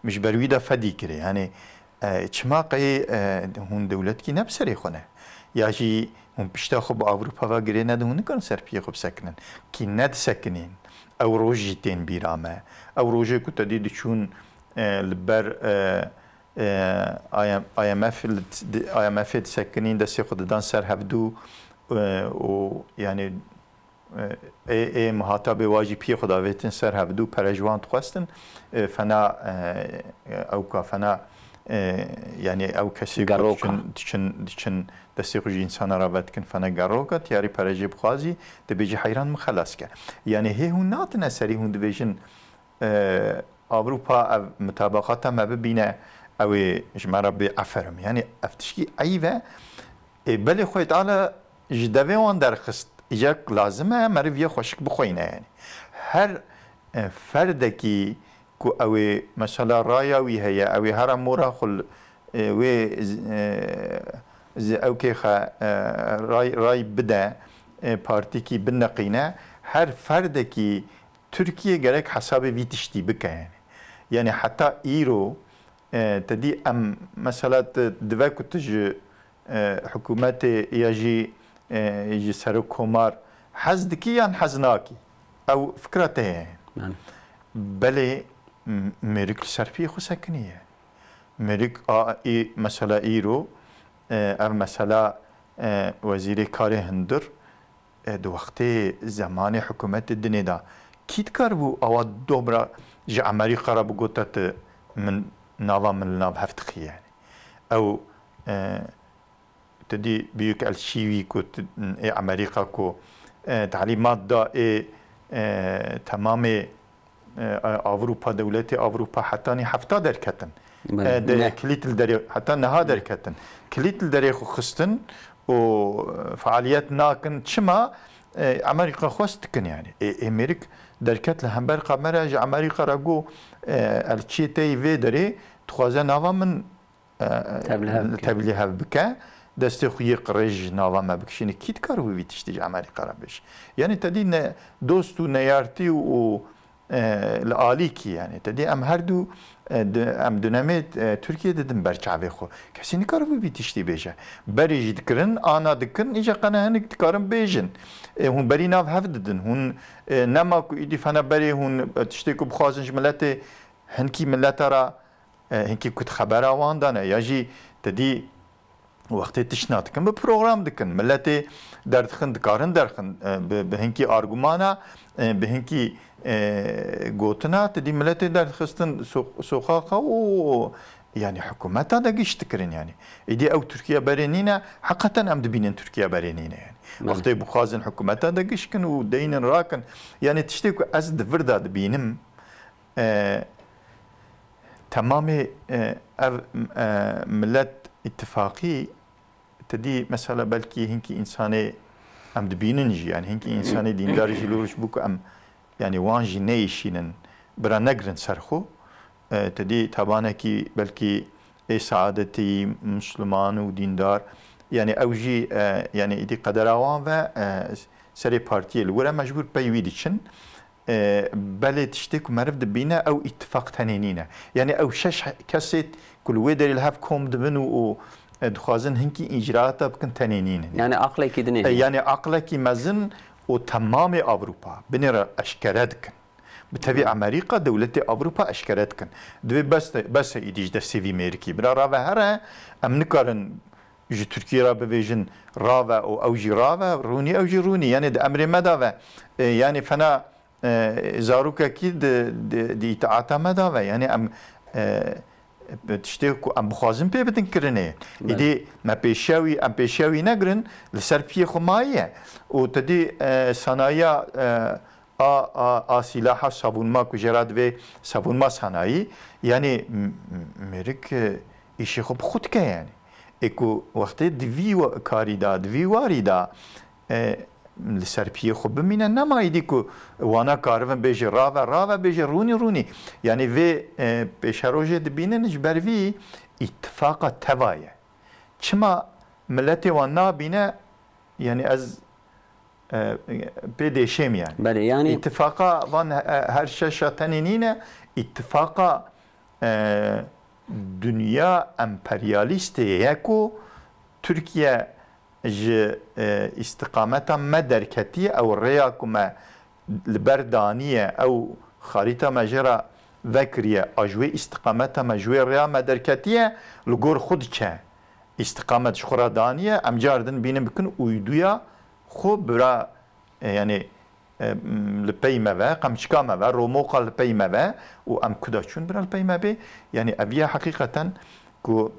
[SPEAKER 2] مش بەرویدا فەدی کرێ یعنی چماقی هون دەولەتکی نەبسەری خۆنە یاژی هون پشتا خۆ بە ئاوروپاوا گرێ نەدەون نکەن سەر پێ خۆ بسەکنن کی نەدسەکنین ئەو ڕۆژی تێن بیرامە ئەو ڕۆژێک و تەدی دچوون لەبەر IMF دسەکنین دەستی خۆ دەدان سەر هەفتوو و یعنی مهاتا بێواژی پێ خۆداوێتن سەر هەفتوو پەرەژوان دخواستن فەنا ئەو کافەنا یعنی ئەو کەسی دچن دەستی خۆشی ئینسانە ڕابەتکن فەنە گەڕۆکە تیاری پەرەژێ بخوازی دەبێژی حەیران من خەلاسکە یعنی هێ هون ناتنە سەری هون دەبێژن ئاوروپا متابقەتە مە ببینە ئەوێ ژمارە بێ ئەفەرم یعنی ئەفتشکی ئەیڤە بەلێ خۆی تاالە ji devê wan derxist îjek lazim e meriviye xweşik bixwîne yani her ferdekî ku ew ê mesela raya wî heye ew ê here mora xul wê ew kêxe ray bide partîkî bineqîne her ferdekî Türkiye gerek hesabê vî tiştî bike yani yani heta îro tedî em mesela dive ku tu ji hikûmetê ya jî ji ser û komar hez dikî yan hez nakî ew fikra te heye belê mêrik li ser piyê xwe sekiniye mêrik mesela îro ev mesela wezîrê karê hindir di wextê zemanê hikûmetê dinê da kî dikar bû awa dobra ji Amerîka re bigote tu min nava min li nav hev dixî yani ew تدي بيك الشيوي كو أمريكا كو تعليمات دا تمام أوروبا دولتي أوروبا حتى حفتا دركتن كليت الدري حتى نها دركتن كليت الدري خستن وفعاليات ناكن شما أمريكا خستكن يعني أمريكا دركت لهمبر قمرج أمريكا رجو الشيتي في دري تخوزن نوا من تبليها بكا دەستی خویە قڕێژ ناوامە بکشینی کیت کار وی تشتی ئەمریکا را بێش یعنی تدی دۆست و نەیارتی و لە ئالیکی یعنی تدی ئەم هەردوو ئەم دونەمێت تورکیە دەدن بەرچاوێ خۆ کەسی نکار وی تشتی بێژە بەرێژی دکردن ئانا دکردن ئیجا قەنە هەنێک دکارم بێژن هون بەری ناو هەف ددن هون نەماک و ئیدیفەنە بەرێ هون تشتێک و بخوازنج ملەتێ هەنکی ملەتە را هەنکی کوت خەبەرە واندانە یاژی تدی وقتی تشنا دکن به پروگرام دکن ملتی دردخن دکارن درخن به هنکی آرگومانا به هنکی گوتنا تدی ملتی دردخستن سوخاقا و yani hükümete de geçtikrin yani. İdi ev Türkiye berenine hakikaten em dibinin Türkiye berenine yani. Vakti bu xazin hükümete de geçkin u deynin rakın yani tiştek az devirda dibinim tamamı ev millet ittifaqi تدي مثلا بلكي هنكي إنساني أم دبيننجي يعني هنكي إنساني ديندار جلوش بوك أم يعني وانجي نيشينن برا نقرن سرخو تدي تبانكي بلكي سعادتي مسلمان وديندار يعني أوجي يعني إدي قدراوان و سري بارتي الورا مجبور بيويدشن بلي تشتك مرف دبينا أو اتفاق تنينينا يعني أو شش كسيت كل ويدر الهاف كوم دبنو دخوازن هنكي إجراءات بكن تنينين
[SPEAKER 1] يعني عقلك دنيا
[SPEAKER 2] يعني عقلك مزن وتمام أوروبا بنرى أشكالاتكن بتبي أمريكا دولة أوروبا أشكالاتكن دوي بس إيديج ده سيفي أمريكي برا رافا هرا أم نكارن جي تركيا رافا بيجن رافا أو جي رافا روني أو جي روني يعني ده أمري مدافع يعني فنا زاروكا كي دي إطاعتا مدافع يعني أم تشتي کو ام بخوازم پی بدن کرنه ایدی ما پیشاوی نگرن لسر پی خمایه و تدی صنایع سلاح savunma kujerat ve savunma sanayi yani merik işi خوب خود که yani اكو وقت دوی کاری دا دوی واری دا لسر پی خوب بمینه نمایدی که وانا کارون بیجی راوه بیجی رونی yani ve peşeroje dibine nijbervi ittifaqa tevaye çima milleti vanna bine yani az PDŞ'm yani.
[SPEAKER 1] Bale yani
[SPEAKER 2] ittifaqa van her şaşatenine ittifaqa dünya emperyalisteye ku Türkiye istikameta me derketiye ev reyakuma liberdaniye ev خريطة مجرى ذكرية أجوي استقامتها مجوي ريا مدركتية لقور خدشة استقامة شخرا دانية أم جاردن بينم بكن ويدويا خو برا يعني لبيمة با قمشكامة با روموقا لبيمة با وأم كداشون برا البيمة بي يعني أبيا حقيقة كو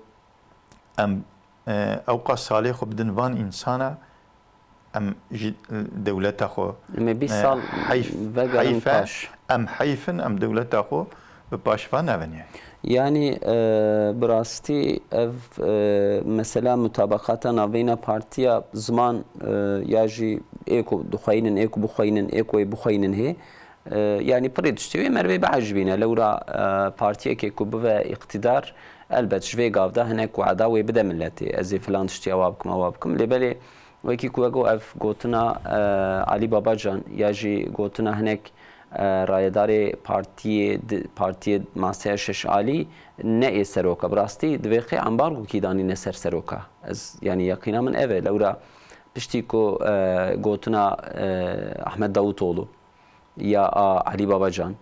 [SPEAKER 2] أم أوقع صالح بدن فان إنسانا أم دولته خو حيفة أم حيفن أم دولته خو بباشفان أبنية
[SPEAKER 1] يعني براستي مثلا مطابقات نابين بارتيا زمان ياجي إيكو دخينن إيكو بخينن إيكو بخينن هي يعني بريد تشتوي مربي بعجبينا لورا بارتيا كيكو بوا اقتدار البته شوي قافدا هناك وعداوي بدا ملتي ازي فلان تشتي اوابكم لبالي وكي كوغو اف غوتنا علي بابا جان ياجي غوتنا هناك رايداري بارتي ماسيا شش علي نئي سروكا براستي دبيخي امبارغو كيداني نسر سروكا از يعني يقينا من ايفي لورا بشتيكو غوتنا احمد داوطولو يا علي بابا جان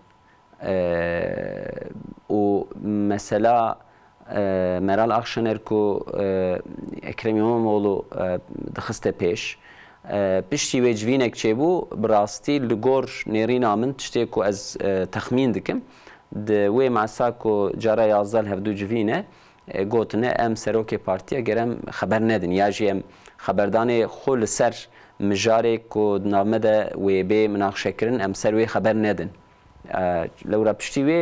[SPEAKER 1] ومثلا Meral Akşener ku Ekrem İmamoğlu dixiste pêş piştî wê civînek çêbû bi rastî li gor nêrîna min tiştê ku ez texmîn dikim di wê mesa ku cara 11 hevdû civîne gotine em serokê partiya gerem xeber nedin ya jî em xeberdanê xwe li ser mijarê ku di nav me de wê bê münaqşekirin em ser wê xeber nedin لورا بشتوي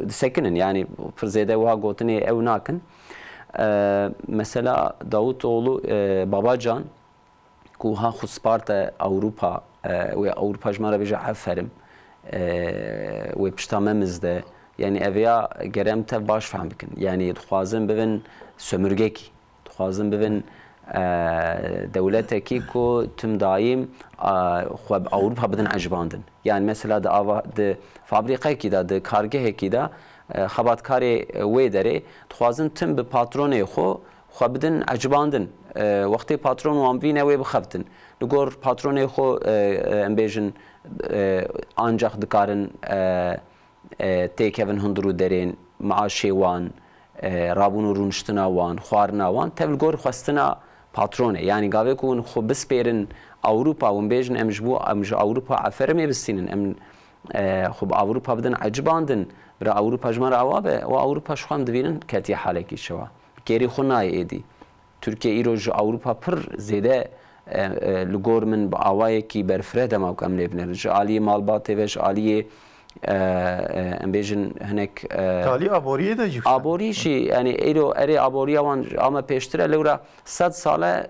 [SPEAKER 1] دسكنن يعني فرزيده وها قوتني او ناكن مثلا داوود اولو بابا جان كوها خو سبارتا اوروبا و اوروبا جمره بيجا عفرم و بشتاممزده يعني افيا جرمت باش فهم بكن يعني دخوازن ببن سمرگeki دخوازن ببن دولتکی کو تم دایم خو اوروبا بدن عجباندن yani mesela de fabrika ki da de karge ki da xabatkari we dere dixwazin tim bi patronê xwe bidin acibandin wextê patron wan vîne wê bixebtin li gor patronê xwe em bêjin ancak dikarin têkevin hundirû derên maaşê wan rabûn û rûniştina wan xwarina wan tev li gor xwestina patronê yani gavê ku hûn xwe bispêrin Avrupa û bêjin em ji Avrupa aferimê bistînin em xwe bi Avrupa bidin ecibandin bira Avrupa ji me re awa be û Avrupa ji xwe em dibînin ketiye halekî şewa gêrî xwe nayê êdî Tirkiye îro ji Avrupa pir zêde li gor min bi awayekî berfireh dema ku em lê binin ji aliyê malbatê ve ji aliyê em bêjin hinek
[SPEAKER 2] talî aboriyê de jî
[SPEAKER 1] aborî jî yani îro erê aboriya wan ama pêştir e lewra 100 sale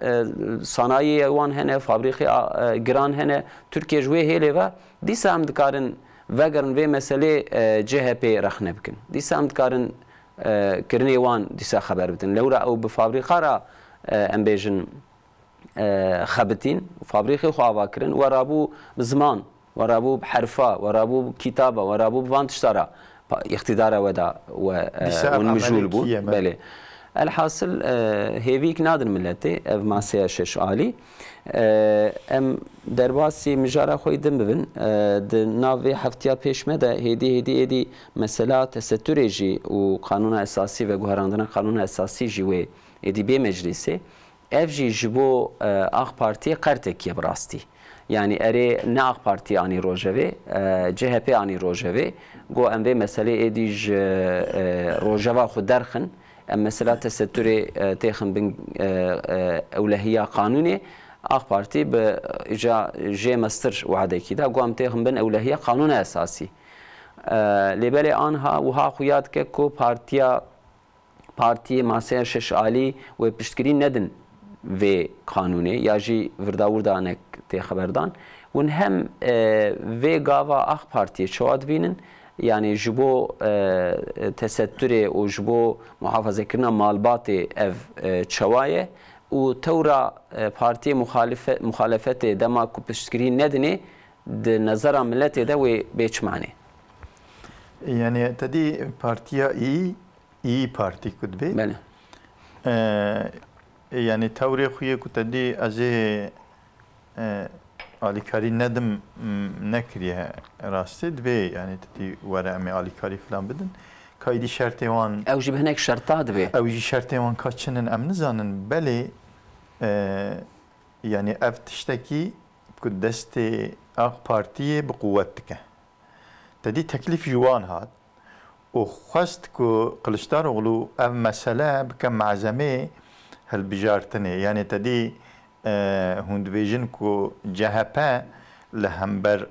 [SPEAKER 1] sanayiyê wan hene fabrîqê giran hene Tirkiye ji wê hêlê ve dîsa em dikarin vegerin vê meselê CHP rexne bikin dîsa em dikarin kirinê wan dîsa xeber bidin lewra ew bi fabrîqa ra em bêjin xebitîn fabrîqê xwe ava kirin we rabû bi ziman ورابو بحرفة ورابو بكتابة ورابو بفانتشتارا اقتدار ودا والمجهول بو بله الحاصل هيفيك نادر ملتي اف ماسيا شش عالي ام درباسي مجارة خوي دم ببن د ناوي هفتيا پیشمه ده هدي مثلا تستر جي وقانون اساسي و گهراندن قانون اساسي جي و هدي بي مجلسي اف جي جبو اخ بارتي قرتكي براستي yani eri ne AK Parti ani Rojavê CHP ani Rojavê go em vê meselê êdî ji rojava xwe derxin em mesela tesettürê têxin bin ewlehiya qanûnê AK Parti bi jê mestir wehedekî da got em têxin bin ewlehiya qanûna esasî lêberê anha wiha xuya dike ku partiyê masaya şeş alî wê piştgirî nedin vê qanûnê ya jî virdawirdanek tê xeberdan hûn hem vê gava AK Partiye çawa dibînin yani ji bo tesettürê û ji bo muhafazekirina malbatê ev çawa ye û tewra partiyê muxalefetê dema ku piştgirî nedinê di nezera milletê de wê bêçmanê.
[SPEAKER 2] Yani tedî partiya İyi Parti ku dibe.
[SPEAKER 1] Bele.
[SPEAKER 2] Yani tewrê xwe yê ku tedî ez ê alîkarî nedim nekiriye rastî dibe yani tedî were em ê alîkarî filan bidin. Kaydî şertê wan
[SPEAKER 1] Ew jî bi hinek şerta dibe.
[SPEAKER 2] Ew jî şertê wan ka çinin em nizanin belê yani ev tiştekî ku destê AK Partiyê bi quwet dike. Tedî teklîf ji wan hat û xwest ku Kılıçdaroğlu ev mesele bike malzemê hilbijartinê yani tedî hûn dibêjin ku CHP li hember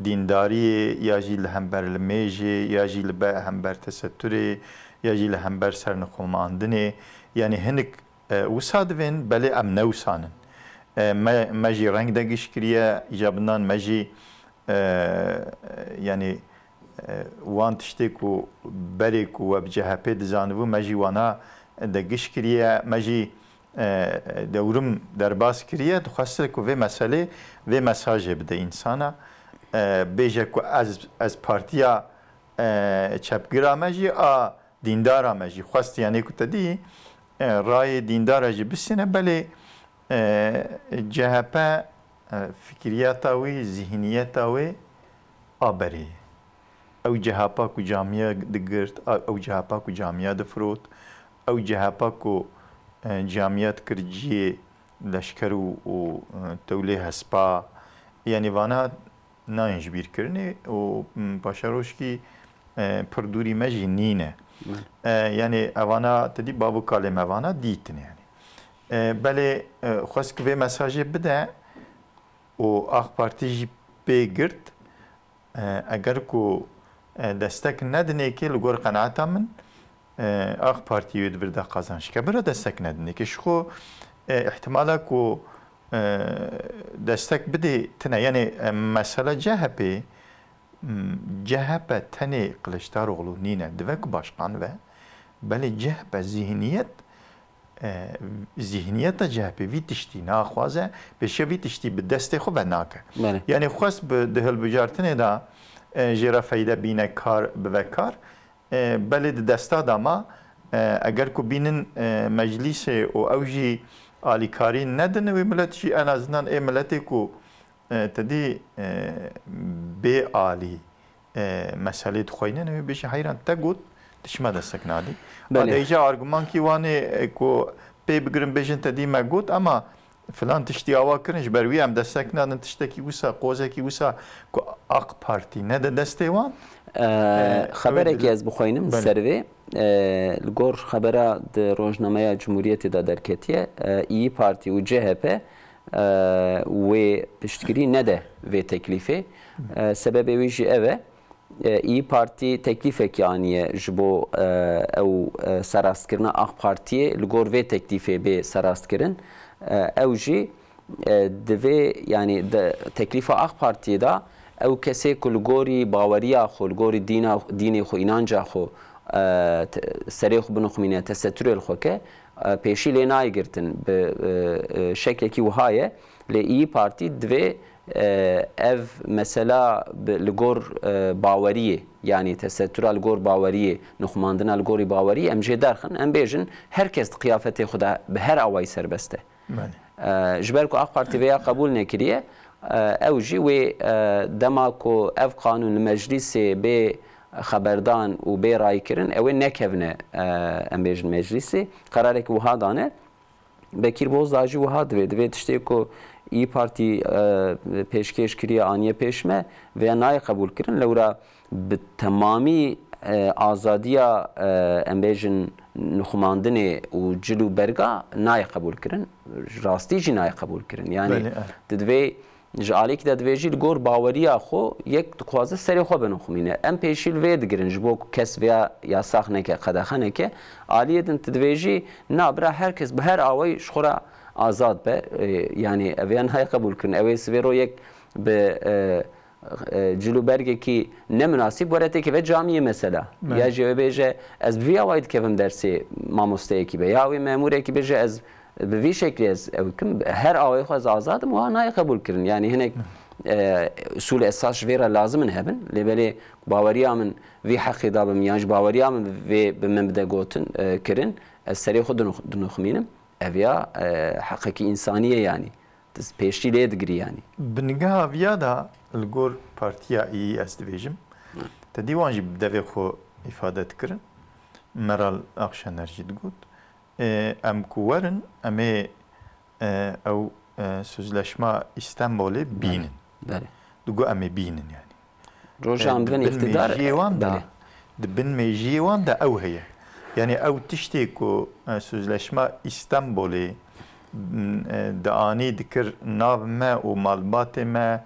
[SPEAKER 2] dîndariyê ya jî li hember li mêjê ya jî li hember tesettürê ya jî li hember sernixwemandinê yani hinek wisa divên belê em newsanin me jî reng de gişkiriye îcabindan me jî yani wan tiştê ku berê ku we bi CHP dizanibû me jî wana de gişkiriye me jî dewrim derbas kiriye dixweste ku vê meselê vê mesajê bide însana bêje ku ez partiya çepgira me jî a dîndara me jî xwest yani ku tedî rayê dîndara jî bisîne belê CHP fikriyata wê zihniyeta wê a berê ew CHP ku camiya digirt ew CHP ku camiya difrot ew CHP ku camiya dikir ciyê leşker û tewlê hespa yani vana nayên ji bîrkirinê û paşaroşkî pir dûrî me jî nîne yani evana tedî bavû kalê me vana dîtin yani belê xwest ku vê mesajê bide û AK Parti jî pê girt eger ku destek nedinêkê li gor qenaeta min AK Parti wê dibir de qazançke bira destek nedinêkê ji xwe ihtimala ku destek bidê tune yani mesele CHP tenê Kılıçdaroğlu nîne dive ku başkan ve belê CHP zihniyeta CHP vî tiştî naxwaze pêşiya vî tiştî bi destê xwe ve nake yani xwest bi di hilbijartinê da jê re feyde bîne kar bive kar belê di desta da ma eger ku bînin meclîsê û ew jî alîkarî nedin wê millet jî en azından ê milletê ku tedî bê alî meselê dixwînin wê bêje heyran te got dişme destek nadî Dêje argûmankî wanê ku pê bigirin bêjin tedî me got ama filan tiştî awa kirin ji ber wî em destek nadin tiştekî wisa qozekî wisa ku AK Parti ne de destê wan
[SPEAKER 1] xeberekî ez bixwînim ser vê li gor xebera di Rojnameya Cumhuriyetê de derketiye İyi Parti û CHP wê piştgirî nede vê teklîfê sebebê wî jî ev e İyi Parti teklîfekî aniye ji bo ew serastkirina AK Partiyê li gor vê teklîfê bê serastkirin ew jî divê yani teklîfa AK Partiyê da ew kesê ku li gorî baweriya xwe li gorî dînê xwe înanca xwe serê xwe binixwîne tesettürê li xwe ke pêşî lê nayigirtin bi şeklekî wiha ye lê İyi Parti divê ev mesela li gor baweriyê yani tesettüra li gor baweriyê nixwandina li gorî baweriyê em jê derxin em bêjin herkes di qiyafetê xwe de bi her awayî serbest e ji ber ku AK Parti vêya qebûl nekiriye ew jî wê dema ku ev qanûn li meclîsê bê xeberdan û bê raykirin ew ê nekevne em bêjin meclîsê qerarekî wiha dane Bekir Bozdağ jî wiha divê tiştê ku ای پارتی پیشکش کریه آنیه پیشمه و نای قبول کرن لورا به تمامی آزادیا امبیجن نخماندن و جلو برگا نای قبول کرن راستی جی نای قبول کرن یعنی ددوی جالی که ددوی جی لگور باوریا خو یک خوازه سری خو بنخمینه ام پیشیل وید گرن جبو کس ویا یا ساخنه که قداخنه که آلیه دن ددوی جی نابرا herkes به هر آوی شخورا آزاد به یعنی اویان های قبول کرن اوی سویرو یک به جلو برگه کی نمناسب ورته که و جامعه مثلا یا جوه بیجه از وی آواید که هم درسی ماموسته کی به یا وی ماموره کی بیجه از به وی شکلی از هر آوای خو از آزاد مو نای قبول کرن یعنی هنک اصول اساس ویرا لازمن هبن لبلی باوریا من وی حق دابم یانج باوریا من وی بمبدا گوتن کرن از سری خود دنخمینم اویا حقیقی انسانیه یعنی دست پیشی لید گری یعنی
[SPEAKER 2] بنگاه ویادا الگور پارتیا ای اس دیویژم تدیوانجی بدوی خو ifade کرن مرال اخشنرجی دگود ام کوورن امی او sözleşme İstanbul'u binin. Dugu emi binin yani.
[SPEAKER 1] Rojam dven iktidar.
[SPEAKER 2] Dibin mejivan da ev heye. Yani ev tişti ku sözleşme İstanbul'u da ani dikir nav me u malbatı me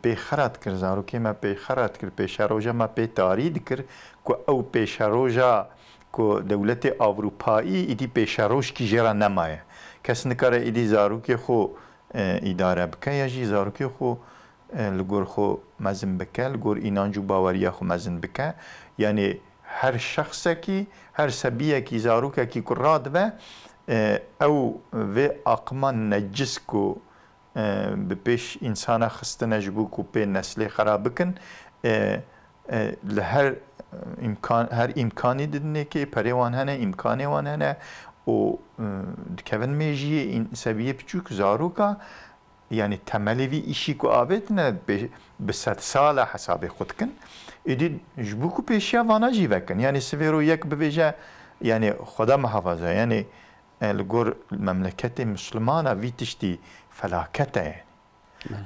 [SPEAKER 2] pe xarat kir zaruki me pe xarat kir pe şaroja me pe tari dikir ku ev pe şaroja ku devleti Avrupa'yı idi pe şaroş ki jera nemaye. کس نکاره ایدی زاروکی خو اداره بکه یا جی زاروکی خو لگور خو مزن بکه لگور اینانجو باوریا خو مزن بکه یعنی هر شخصه کی هر سبیه کی زاروکه کی کراد و او و اقمان نجس کو به پیش انسان خستنه جبو کو به نسل خراب بکن لهر امکانی دنه که پریوان هنه امکانی وان هنه o dikevin mejiye in seviye küçük zaruka yani temeli vi işi ku avetne be 100 sala hesabı xutkin idi jbuku peşya vana jivekin yani severo yek beveje yani xuda muhafaza yani elgor memleketi Müslümana vi tişti felakete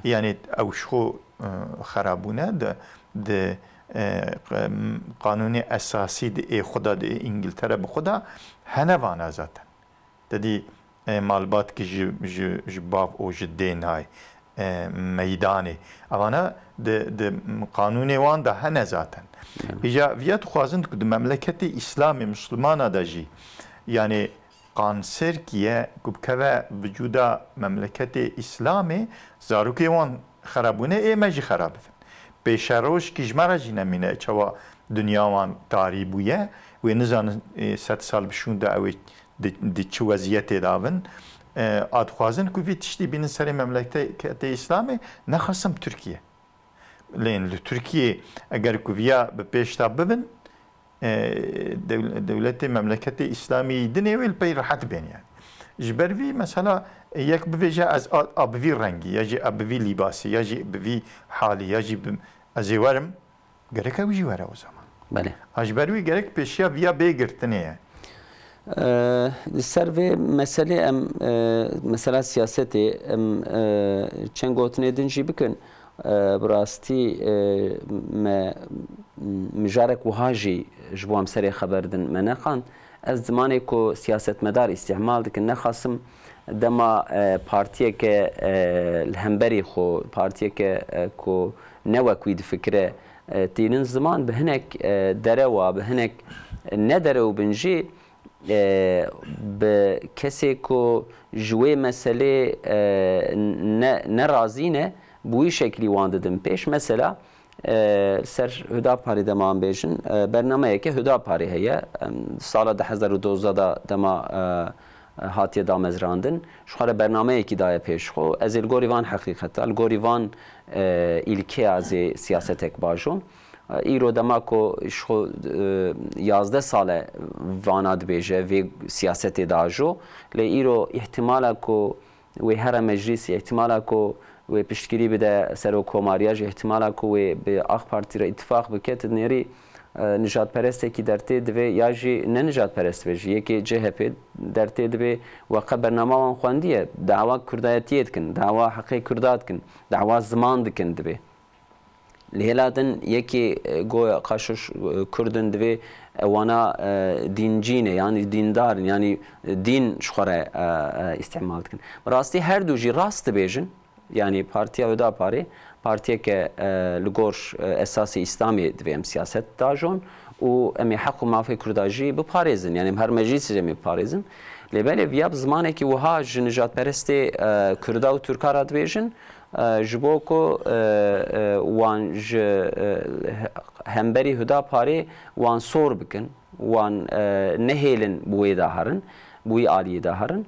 [SPEAKER 2] yani ev şu xarabune de قانونی اساسی دی خدا دی انگلتره به خدا هنوانه zaten dedi malbat ki jbab o jden hay meydani avana de kanuni wan da hene zaten bija viyat khwazin ku memleketi İslami Müslümana da ji yani kanser kiye kubkeve vücuda memleketi İslami zaruki wan kharabune meji kharab پیشروش کی جمره جنمینه چوا دنیاوان تاری بویه و نزان 100 سال بشون دا اوی دی چه وضعیت داون آدخوازن که وی تشتی بین سر مملکت اسلامی نخواستم ترکیه لین ترکیه اگر که ویا به پیشتا ببین دولت مملکت اسلامی دنیا ویل پی راحت بین yani جبروی مثلا یک بویجه از آبوی رنگی یا جی آبوی لباسی یا جی آبوی حالی یا جی ازیوارم gerek avcı var o zaman.
[SPEAKER 1] Bale.
[SPEAKER 2] Ajberovi gerek peşya via begirtine.
[SPEAKER 1] Ser ve mesele em mesela siyaseti em çen gotine dinci bikin براستی مجارك وهاجي جبوام سري خبر دن مناقان از زمانی کو سیاست مدار استعمال دکن نخاسم دما پارتیه که الهمبری خو پارتیه که کو نوکوید فکره تینن زمان به هنک دره و به هنک ندره و بنجی به کسی کو جوی مسئله نرازینه بوی شکلی وانددم پیش مثلا سر هدا پاری دمان بیشن برنامه که هدا پاری هیه سال 2012 دما هاتیه دامزراندن شخار برنامه که دای پیش خو از الگوریوان حقیقتا الگوریوان ایلکی از سیاست اک باجون ایرو دما کو شخو 11 سال واناد بیجه وی سیاست داجو لی ایرو احتمالا کو وی هر مجلس احتمالا کو و پشتگیری بده سر و کوماریاج احتمالا که و به آخ پارتی را اتفاق بکت نری نجات پرستێکی دەرتێ دەبێ یاژی نەنجات پەرست بێژ یەکێ JHP دەرتێ دەبێ وەقە بەرنامەوان خواندیە داوا کوردایەتیە دکن داوا حەقی کوردات دکن داوا زمان دکن دەبێ لێلادن یەکێ گۆیە قاشش کوردن دەبێ ئەوانە دینجینە ینی دیندارن ینی دین شخۆرە ئیستعمال دکن ڕاستی هەردووژی ڕاست دەبێژن ینی پارتیا هەداپارێ پارتیەکە li gor esasê İslamê divê em siyaset dajon û em ê heq û mafê Kurda jî biparêzin yani em her meclîsê em ê biparêzin lêbelê viya bi zimanekî wiha ji nijadperestê Kurda û Türkara dibêjin ji bo ku wan ji hemberî Hudaparê wan sor bikin wan nehêlin bi wê de herin bi wî aliyê de herin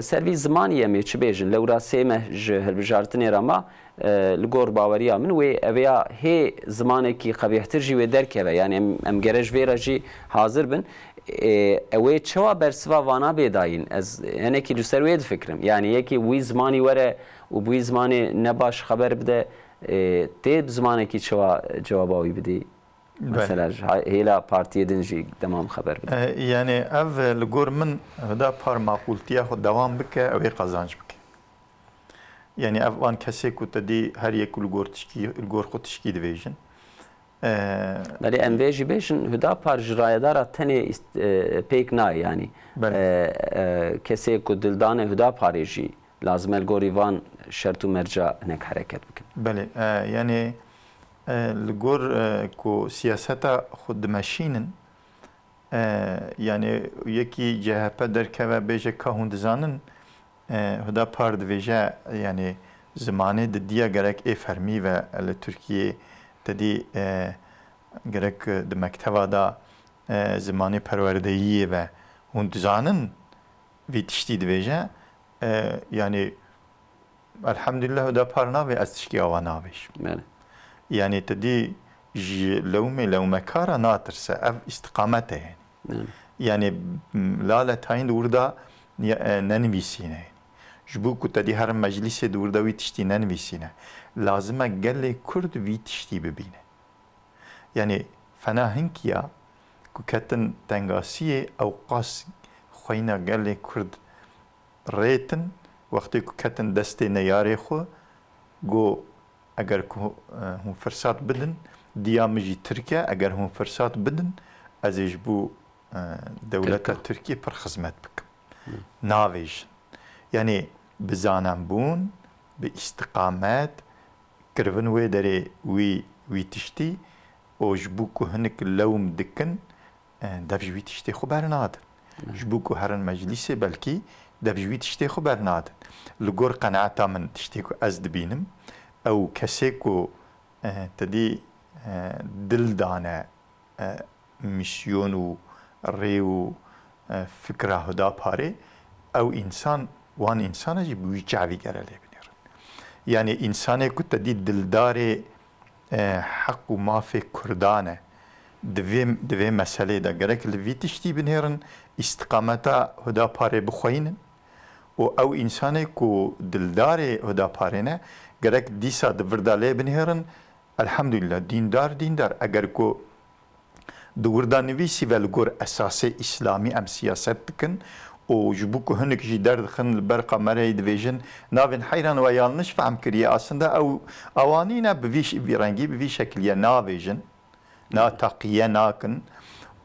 [SPEAKER 1] servî zimanî em ê çi bêjin lewra sê me ji hilbijartinê re ma li gor baweriya min wê eveya hê zimanekî qebîhtir jî wê derkeve yani em gere ji vê re jî hazir bin ew çawa bersiva vana bêdayîn ez hinekî li ser wê difikirim yani yekî wî zimanî were û bu wî zimanê ne baş xeber bide tê bi zimanekî çawa cewaba wî bidî mesela hêla partiyê din jî demam xeber bide
[SPEAKER 2] yani ev li gor min Hüdapar maqûltiya xwe dewam bike ew ê qezanc bike yani ev van kesê ku te dî her yek li gor xwe tişkî dibêjin
[SPEAKER 1] belê em vê jî bêjin Hüdapar ji rayedara tenê pêk nayê yanî kesê ku dildane Hüdaparê jî lazim el gorî van şert û merca hinek hereket bikin
[SPEAKER 2] belê yani li gor ku siyaseta xwe dimeşînin yani yekî CHP derkeve bêje ka hûn dizanin Hüdapar dibêje yani zimanê di diya gerek ê fermî ve li Tirkiyê tedî gerek di mekteba da zimanê perwerdeyiyê ve hûn dizanin vî tiştî dibêje yani elhamdülillah Hüdapar navê ez tişkî awa navêjim yani tedî ji lewmê lewmekara natirse ev îstiqamet e yani lalet hayîn wirda nenivîsîne ji bo ku tedî her meclîsê di wirda wî tiştî nenivîsîne lazim e gelê Kurd vî tiştî bibîne yani fena hinkiya ku ketin tengasiyê ew qas xweyna gelê Kurd rêtin wextê ku ketin destê neyarê xwe got eger ku hûn firsat bidin diya min jî Tirkiye eger hûn firsat bidin ez ê ji bo dewleta Tirkiye pir xizmet bikim navêjin yani bi zanembûn bi îstiqamet kirivin wê derê wî tiştî û ji bo ku hinek lewm dikin dev ji wî tiştê xwe bernadin ji bo ku herin meclîsê belkî dev ji wî tiştê xwe bernadin li gor qeneeta min tiştê ku ez dibînim ew kesê ku tedî dil dane misyon û rê û fikra Hüdaparê ew însan wan însana jî bi wî çavî gere lê binêrin yani însanê ku tedî dildarê heq û mafê Kurdan e di vê meselê de gerek li vî tiştî binêrin îstiqameta Hüdaparê bixweynin û ew însanê ku dildarê Hüdaparê ne gerek dîsa di wirda lê binêrin elhamdülillah dîndar eger ku di wirda nivîsî ve li gor esasê îslamî em siyaset dikin û ji bo ku hinek jî derdixin li ber qamereyê dibêjin navên heyran we yanlış fehm kiriye aslında ew awanîne bi vî rengî bi vî şekliye navêjin nateqiye nakin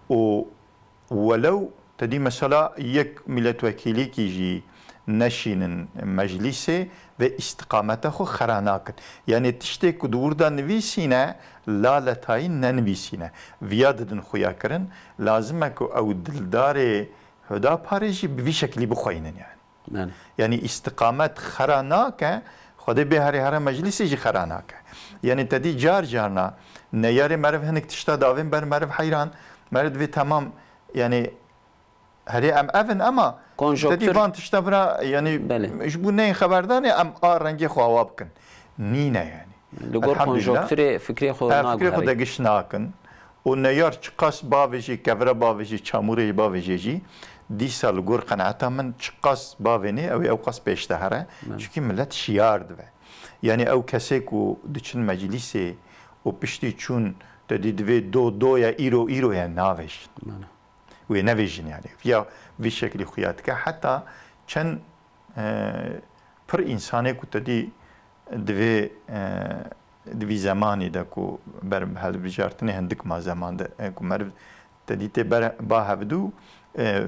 [SPEAKER 2] û welew tedî mesela yek milletvekîlîkî jî neşînin meclîsê ve îstiqameta xwe xera nakin yani tiştê ku di wirda nivîsîne laletayî nenivîsîne viya didin xuya kirin lazim e ku ew dildarê Hüdaparê jî bi vî şeklî bixweynin yani yani îstiqamet xera nake xwedê bê herê here meclîsê jî xera nake yani tedî carna neyarê meriv hinek tişta davên ber meriv heyran meriv divê temam yani herê em evin ama tedî van tişta bira yani ji bo neyên xeberdanê em a rengê xwe awa bikin nîne yani
[SPEAKER 1] li gor konjonktûrê fikrê xwe
[SPEAKER 2] de giş nakin û neyar çi qas bavê jî kevre bavê jî çamûrê bavê jî dîsa li gor qeneeta min çi qas bavênê ew qas pêş de here çunkî millet şiyar dibe yani ew kesê ku diçin meclîsê û piştî çûn تدی دوی دو یا ایرو یا ناویش و نویجن یعنی یا وی شکلی خویات که حتی چند پر انسانی که تدی دوی زمانی دا کو بر هل بجارتنی هندک ما زمان دا کو مرد تدی تی بر با هفدو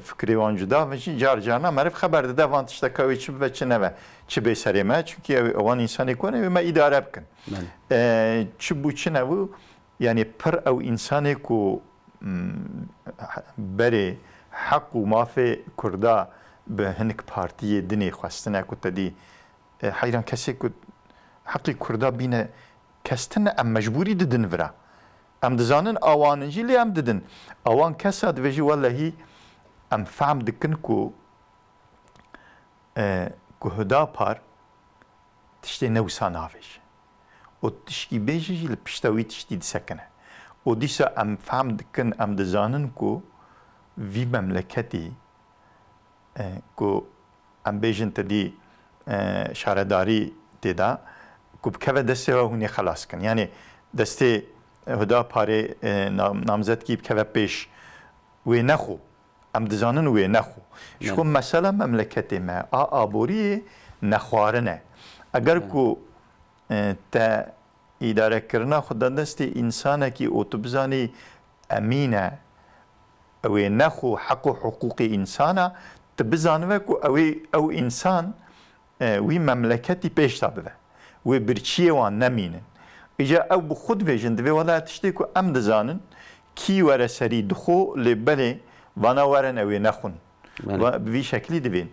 [SPEAKER 2] فکری وان جدا و جار جانا مرد خبر داده وان تشتا کوی چی و چی نوه چی به سری ما چونکی وان انسانی کنه و ما اداره بکن چی بو چی نوه یعنی پر او انسانی کو بری حق و مافی کردا به هنک پارتی دنی خواستنه که تدی حیران کسی که حقی کردا بینه کستن ام مجبوری ددن ورا ام دزانن آوانجی لی ام ددن آوان کسا دویجی واللهی ام فهم دکن که هدا پار تشتی نوسان آویش و تشکی بیجی لپشتاوی تشتی دسکنه و دیسا ام فهم دکن ام دزانن که وی مملکتی که ام بیجن تدی شارداری تدا که بکوه دسته و هونی خلاص کن یعنی دسته هدا پاره نامزد کی بکوه پیش و نخو ام دزانن و نخو شو مثلا مملکت ما آبوری نخوارنه اگر که تا اداره کرنا خود دست انسان کی اتوبزانی امینه او نخو حق و حقوق انسانه تبزانه که او انسان وی مملکتی پیش تابه و برچیه وان نمینن ایجا او بخود ویجن دوی ولا تشتی که ام دزانن کی وره سری دخو لبله وانا ورن اوی نخون و بوی شکلی دوین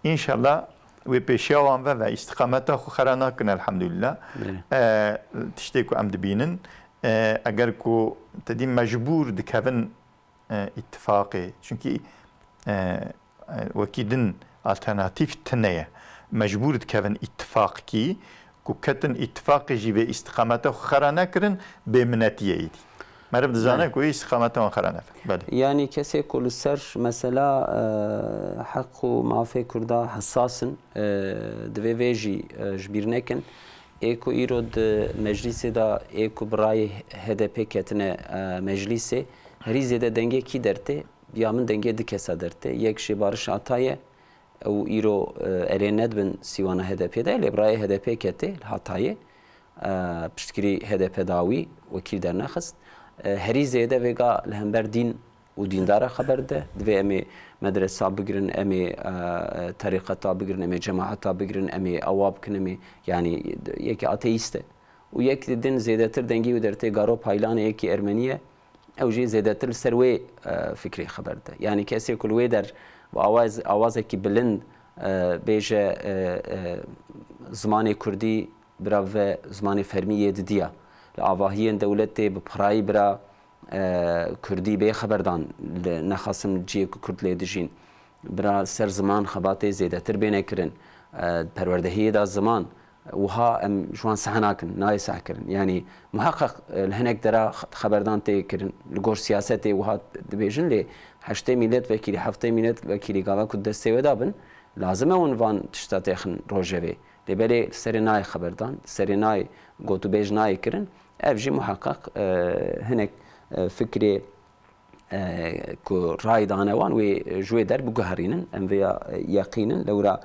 [SPEAKER 2] انشالله و پیشیوان و استقامت خو خرانا کن الحمدلله تشتی که ام دبینن اگر که تدی مجبور دکوین اتفاقی چونکی وکیدن alternatیف تنیه مجبور دکوین اتفاق کی که کتن اتفاق جیوه استقامت خرانه کرن به منتیه ایدی مرد دزانه که استقامت خرانه بله
[SPEAKER 1] یعنی کسی کل سر مثلا حق و معافی کرده حساسن دوی ویجی جبیر نکن ایکو ایرود مجلس دا ایکو برای HDP کتنه مجلس هریزه ده دنگه کی درته بیامن دنگه دکسا درته یک شی بارش عطایه او ایرو اريند بن سیوانه HDP ده لبرای HDP کته هاتایه پشتگیری HDP داوی وکیل در نخست هری زیده وگا لهمبر دین و دیندار خبر ده دوی امی مدرسه بگیرن امی طریقتا بگیرن امی جماعتا بگیرن امی اواب کن امی یعنی یکی آتئیسته و یک دین زیده تر دنگی و درته گارو پایلان یکی ارمنیه او جی زیده تر سروی فکری خبر ده یعنی کسی کلوی در و آوازه که بلند بیجه زمان کردی برا و زمان فرمیه دیا لآواهی دولت به پرای برا کردی به خبردان نخواستم جیه که کرد لیدجین برا سر زمان خباته زیده تر بینه کرن پروردهی دا زمان وها ام جوان سحناکن نای سحکرن یعنی محقق لهنک درا خبردان تی کرن لگور سیاستی وها دبیجن لی 8 ملت وکیلی 7 ملت وکیلی گاوا کد دسته و دابن لازمه اونوان تشتات اخن روجوی لبلی سرنای خبردان سرنای گوتو بیج نای کرن افجی محقق هنک فکری که رای دانوان و جوی در بگهرینن ام ویا یقینن لورا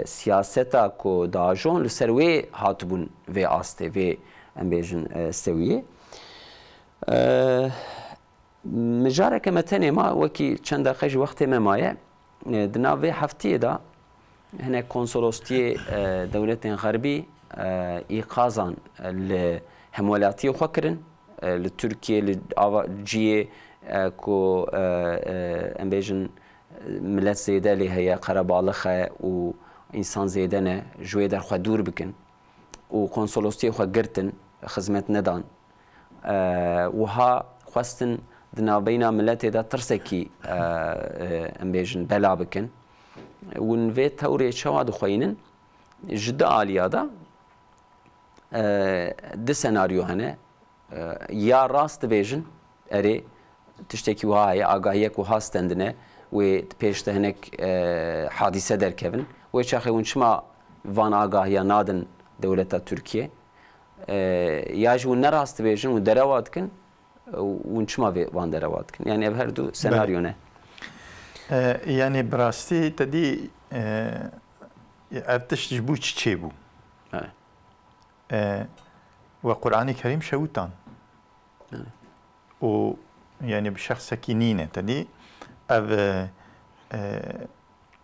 [SPEAKER 1] سیاستا که داجون لسروی هاتبون و آسته و ام بیجن سویه مجاره که متنی ما وکی چند دقیقه وقت ممایه دناوی هفته دا هنه کنسولوستی دولت غربی ایقازان لهمولاتی خوکرن لترکیه لجیه کو ام بیجن ملت زیده لی هیا قربالخه و انسان زیده نه جوی در خود دور بکن و کنسولوستی خود گرتن خدمت ندان و ها خواستن دنابینا ملت دا ترسکی ام بیجن بلا بکن و نوی توری شواد خوینن جدا آلیا دا ده سناریو هنه یا راست بیجن اری تشتکی وهای آگاهیک و هاستندنه و پیشته هنک حادثه در کبن و چاخه ونشما وان آگاهیا نادن دولت ترکیه یا جو نراست بیجن و دروات کن ونچما وان دروات کن یعنی هر دو سناریو نه
[SPEAKER 2] يعني براستي تدي ابتش تجبو تشيبو وقرآن الكريم شوتان و يعني بشخص كنينة تدي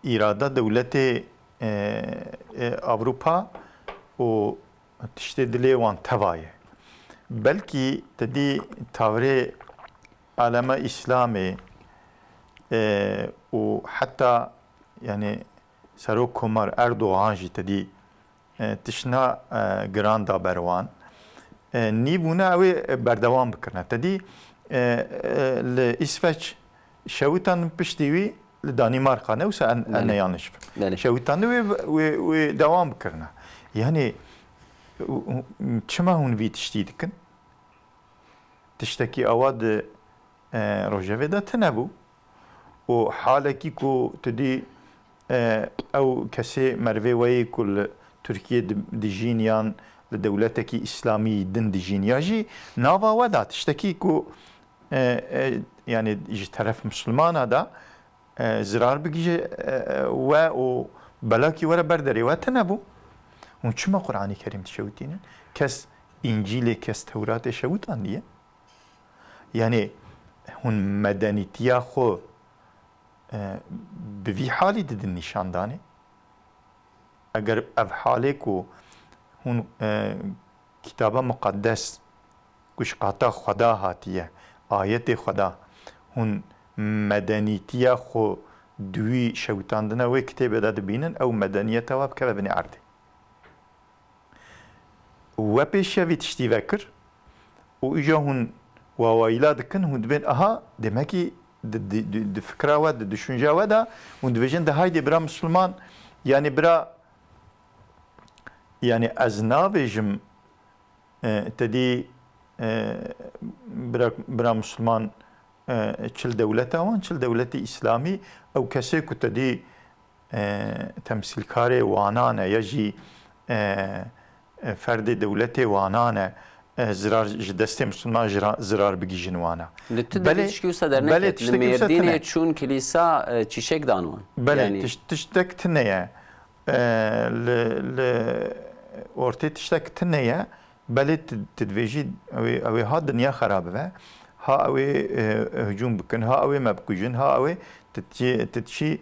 [SPEAKER 2] إرادة دولة أوروبا و تشتدلي وان توايه بلكي تدي تاوري عالم إسلامي وحتى يعني سروك كومار أردوغان جي تدي تشنا جراندا بروان نيبونا اوي بردوان بكرنا تدي الإسفاج شويتان بشتيوي لدانماركا نوسا أنا يانش شويتان وي دوام بكرنا يعني چما هون وی تشتی دکن تشتکی اواد روجوه دا تنبو و حالکی کو تدی او کسی مروی وی کل ترکیه دجینیان لدولتکی اسلامی دن دجینیاجی ناوا ودا تشتکی کو يعني يجي طرف مسلمان هذا زرار بيجي و بلاكي ورا بردري وتنبو اون چما قرآن کریم تشوتینه کس انجیل کس تورات شوتان دیه یعنی هون مدنیتیا خو به وی حالی دادن نشان دانه اگر اف حاله کو هون کتاب مقدس کش قاطع خدا هاتیه آیت خدا هون مدنیتیا خو دوی شوتاندنه و کتاب داد بینن او مدنیت واب که ببنی عرده و پیشوی تشتی وکر و ایجا هون واوایلا دکن هون دبین اها دمکی د فکره و د düşünce و دا هون دبیجن ده هایدی برا مسلمان yani برا yani از ناویجم تدی برا مسلمان چل دولت آوان چل دولت اسلامی او کسی که تدی تمثیل کار وانانه یا جی فرد دولت وانانه زرار دست مسلمان زرار بگی جنوانه.
[SPEAKER 1] بله تشکیو صدر نکرد. لمردینه چون کلیسا چیشک دانوان.
[SPEAKER 2] بله تشتک تنیه. ارتی تشتک تنیه. بله تدویجی اوی ها دنیا خرابه و ها اوی هجوم بکن ها اوی مبکوجن ها اوی تتشی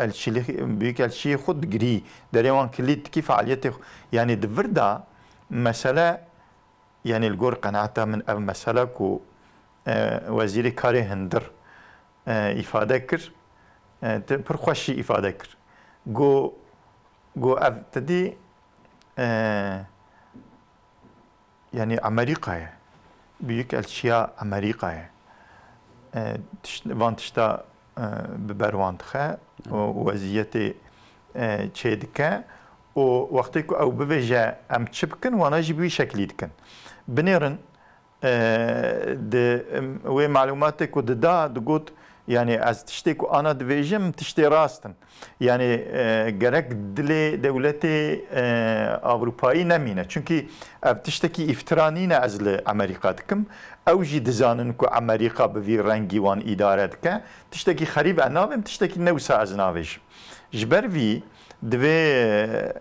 [SPEAKER 2] الشيء بيك الشيء خود جري دريوان كليت كيف فعاليته يعني دفردا مسألة يعني الجور قناعته من مسألة كو وزير كاري هندر إفادة كر برخوشي إفادة كر جو تدي يعني أمريكا بيك الشيء أمريكا وانتشتا ببروان تخا ووزيتي تشيدكا ووقتی که او بویجه ام چبکن وانا جبوی شکلی دکن بنیرن و معلوماتی که دا دگوت يعني از تشتي كو انا دفيجم تشتي راستن يعني جرك دلي دولتي اوروبائي نمينه چونكي تشتكي افترانينا از امريكا دكم او جي دزانن كو امريكا بفي رنگي وان اداره دك تشتكي خريب انابم تشتكي نوسا از ناويش جبر في دوي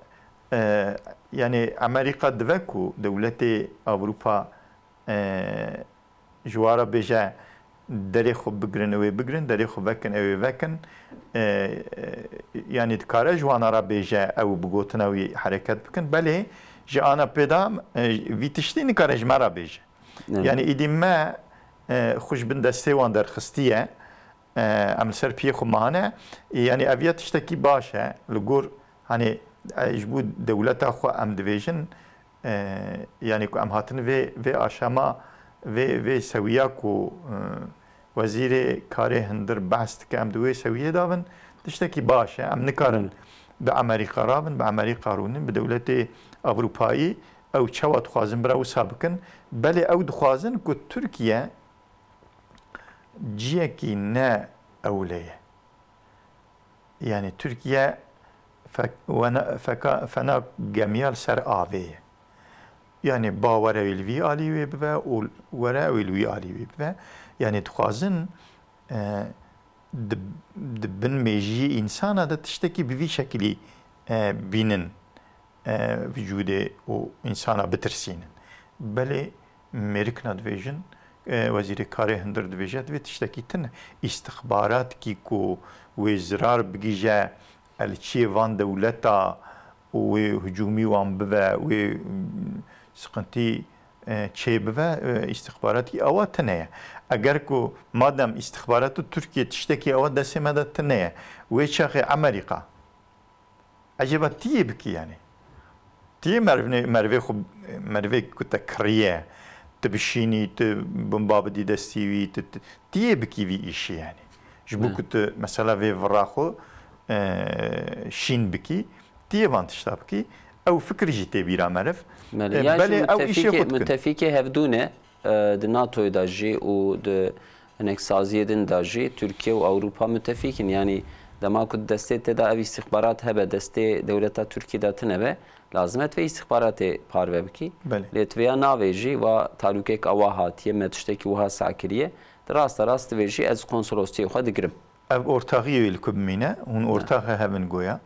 [SPEAKER 2] يعني امريكا دفكو دولتي اوروبا جوارا بيجا دری خوب بگرن اوی بگرن دری خوب وکن اوی وکن يعني دکاره جوانا را بیجه او بگوتن اوی حرکت بکن بله جانا پیدا وی تشتی نکاره جمرا بیجه يعني ایدی ما خوش بن دسته وان در خستیه ام سر پی خو مانه يعني اویا تشتکی باشه لگور hani اجبو دولتا خو ام دویژن يعني کو ام هاتن و آشاما و سویا کو وزیر کاری هندر بحث که ام دوی سویه داون تشتکی باشه ام نکارن به امریکا رابن به امریکا رونن به دولت اروپایی او چواد خوازن برای سابقن بله او دخوازن که ترکیه جیه کی نه اولیه يعني تركيا فنا جميع سر آوية yani باور وی عالی وی به و وره وی عالی وی به yani tuazın bin meji insana da tişteki bir şekli binin vücude o insana bitirsinin. Beli Amerikan dvejin vaziri kare hındır dvejet ve tişteki tin istihbarat ki ko ve zirar bgije elçi van devleta ve hücumi van bve ve sıkıntı çeybe istihbaratı ava tneye. Eğer ko madem istihbaratı Türkiye tişteki ava desemede tneye ve çağı Amerika. Acaba tiye biki yani. Tiye merve kutakriye tebişini te bombabdi destivi tiye biki vi işi yani. Jibu kut mesela ve vraho şin biki tiye vantışta biki او فكر جيتي بيرا مرف
[SPEAKER 1] بله او متفقه هفدونه د ناتو داجي او د انکسازیدن داجي ترکیه و اوروبا متفقين يعني دما كنت دستي تدا او استخبارات هبه دستي دولتا تركيا داتنه به لازمت و استخبارات پارو بکی لتویا ناویجی و تعلقك اواهاتيه متشتكي وها ساكريه راست ویجی از konsolosluğu خود گرم
[SPEAKER 2] او ortağı الكبمينه اون ortağı هبن گویا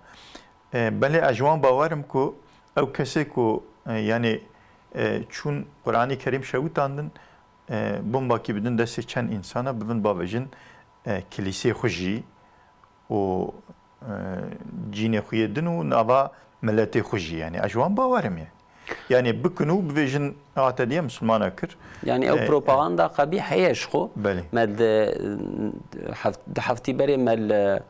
[SPEAKER 2] بله اجوان باورم کو او کسی کو yani چون Kur'an-ı Kerim şevutandın bomba ki bidin de seçen insana bugün babacın kilise hoji o cine huyedin o nava milleti hoji yani ajuan bavarım ya yani bugün bu vejin atadiye Müslüman akır
[SPEAKER 1] yani o propaganda kabih heyeşko med hafti beri mel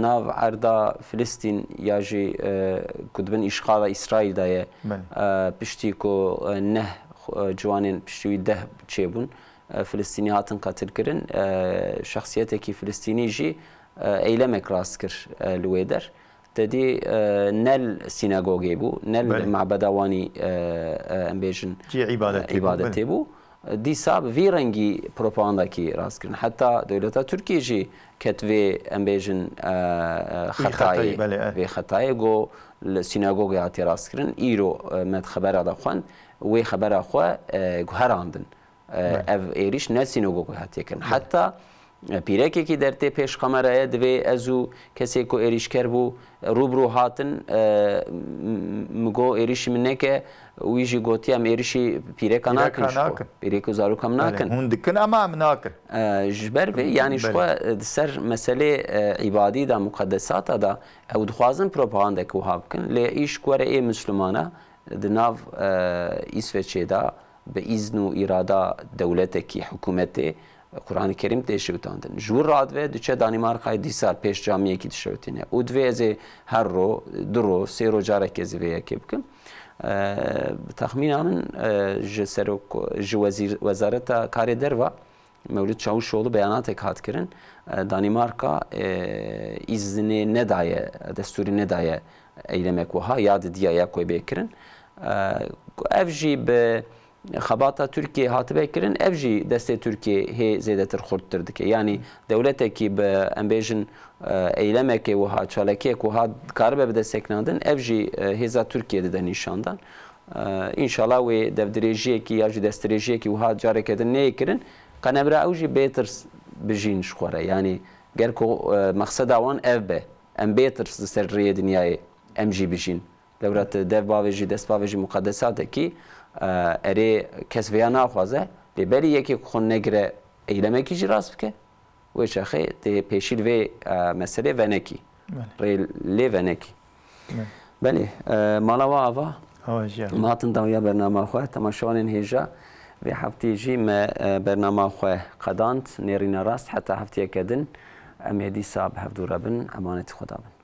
[SPEAKER 1] ناو عرضا فلسطین یا جی کدبن اشغال اسرائیل دایه پشتی کو نه جوانین پشتی ده چیبون فلسطینی هاتن قتل کرن شخصیتی کی فلسطینی جی ایلمک راست کر لویدر تدی نل سیناگوگی بو نل معبدوانی امبیجن عبادتی بو دیسا وی رنگی پروپاگاندا کی راست کردن حتی دولت ترکیه جی کتوی امبیجن خطایی و خطایی گو سیناگوگی هاتی راست کردن ایرو مد خبر آدا خوان و خبر آخوا هر آندن اف ایریش نه سیناگوگی هاتی کردن حتی پیرکی کی درته پیش خمره دوی ازو کسی کو ایریش کر بو روبرو هاتن مگو ایریش منه که ویجی گوتی ام ایریشی پیرکا ناکن پیرکو زارو کم ناکن
[SPEAKER 2] هندکن اما ام ناکن
[SPEAKER 1] جبر بی یعنی شخوا سر مسئله عبادی دا مقدسات دا او دخوازن پروپاگاندا کو هابکن لی ایش کوره ای مسلمانا دناو اسوچه دا به اذن و اراده دولتکی حکومتی Kur'an-ı Kerim teşebbütandın. Jur radve düçe Danimarka'yı disar peş camiye ki teşebbütine. Udve eze her ro, duro, seyro carek ezi ve yakibkim. Tahminanın wezareta kare derva Mevlüt Çavuşoğlu beyanat ekat kirin. Danimarka izni ne daye, desturi ne daye eylemek vaha yad diye ya koy bekirin. Evji be خباتا ترکیه هاتبه کرن افجی دست ترکیه هی زیاده تر خورد که یعنی دولتی که به امبیجن ایلمه که و ها چالکیه که و ها کاربه به دست کنندن افجی هیزا ترکیه ده نشاندن انشالله و دفتریجیه که یا جی دستریجیه که و ها جاره کردن نه کرن قنبره اوجی بهتر بجین شخوره یعنی گر کو مقصد آوان اف به ام بهتر سر ریه دنیای ام جی بجین دولت دف باوجی دست باوجی مقدساته کی اری کس ویا ناخوازه ببری یکی خون نگره ایلمه کی جراس بکه و چخه تی پیشیل و مسئله ونکی لی ونکی بله مالا و آوا ماتن داویا برنامه خواه تماشوان هیجا و هفته جی ما برنامه خواه قدانت نیرین راست حتی هفته کدن امیدی صاحب هفدو ربن امانت خدا بن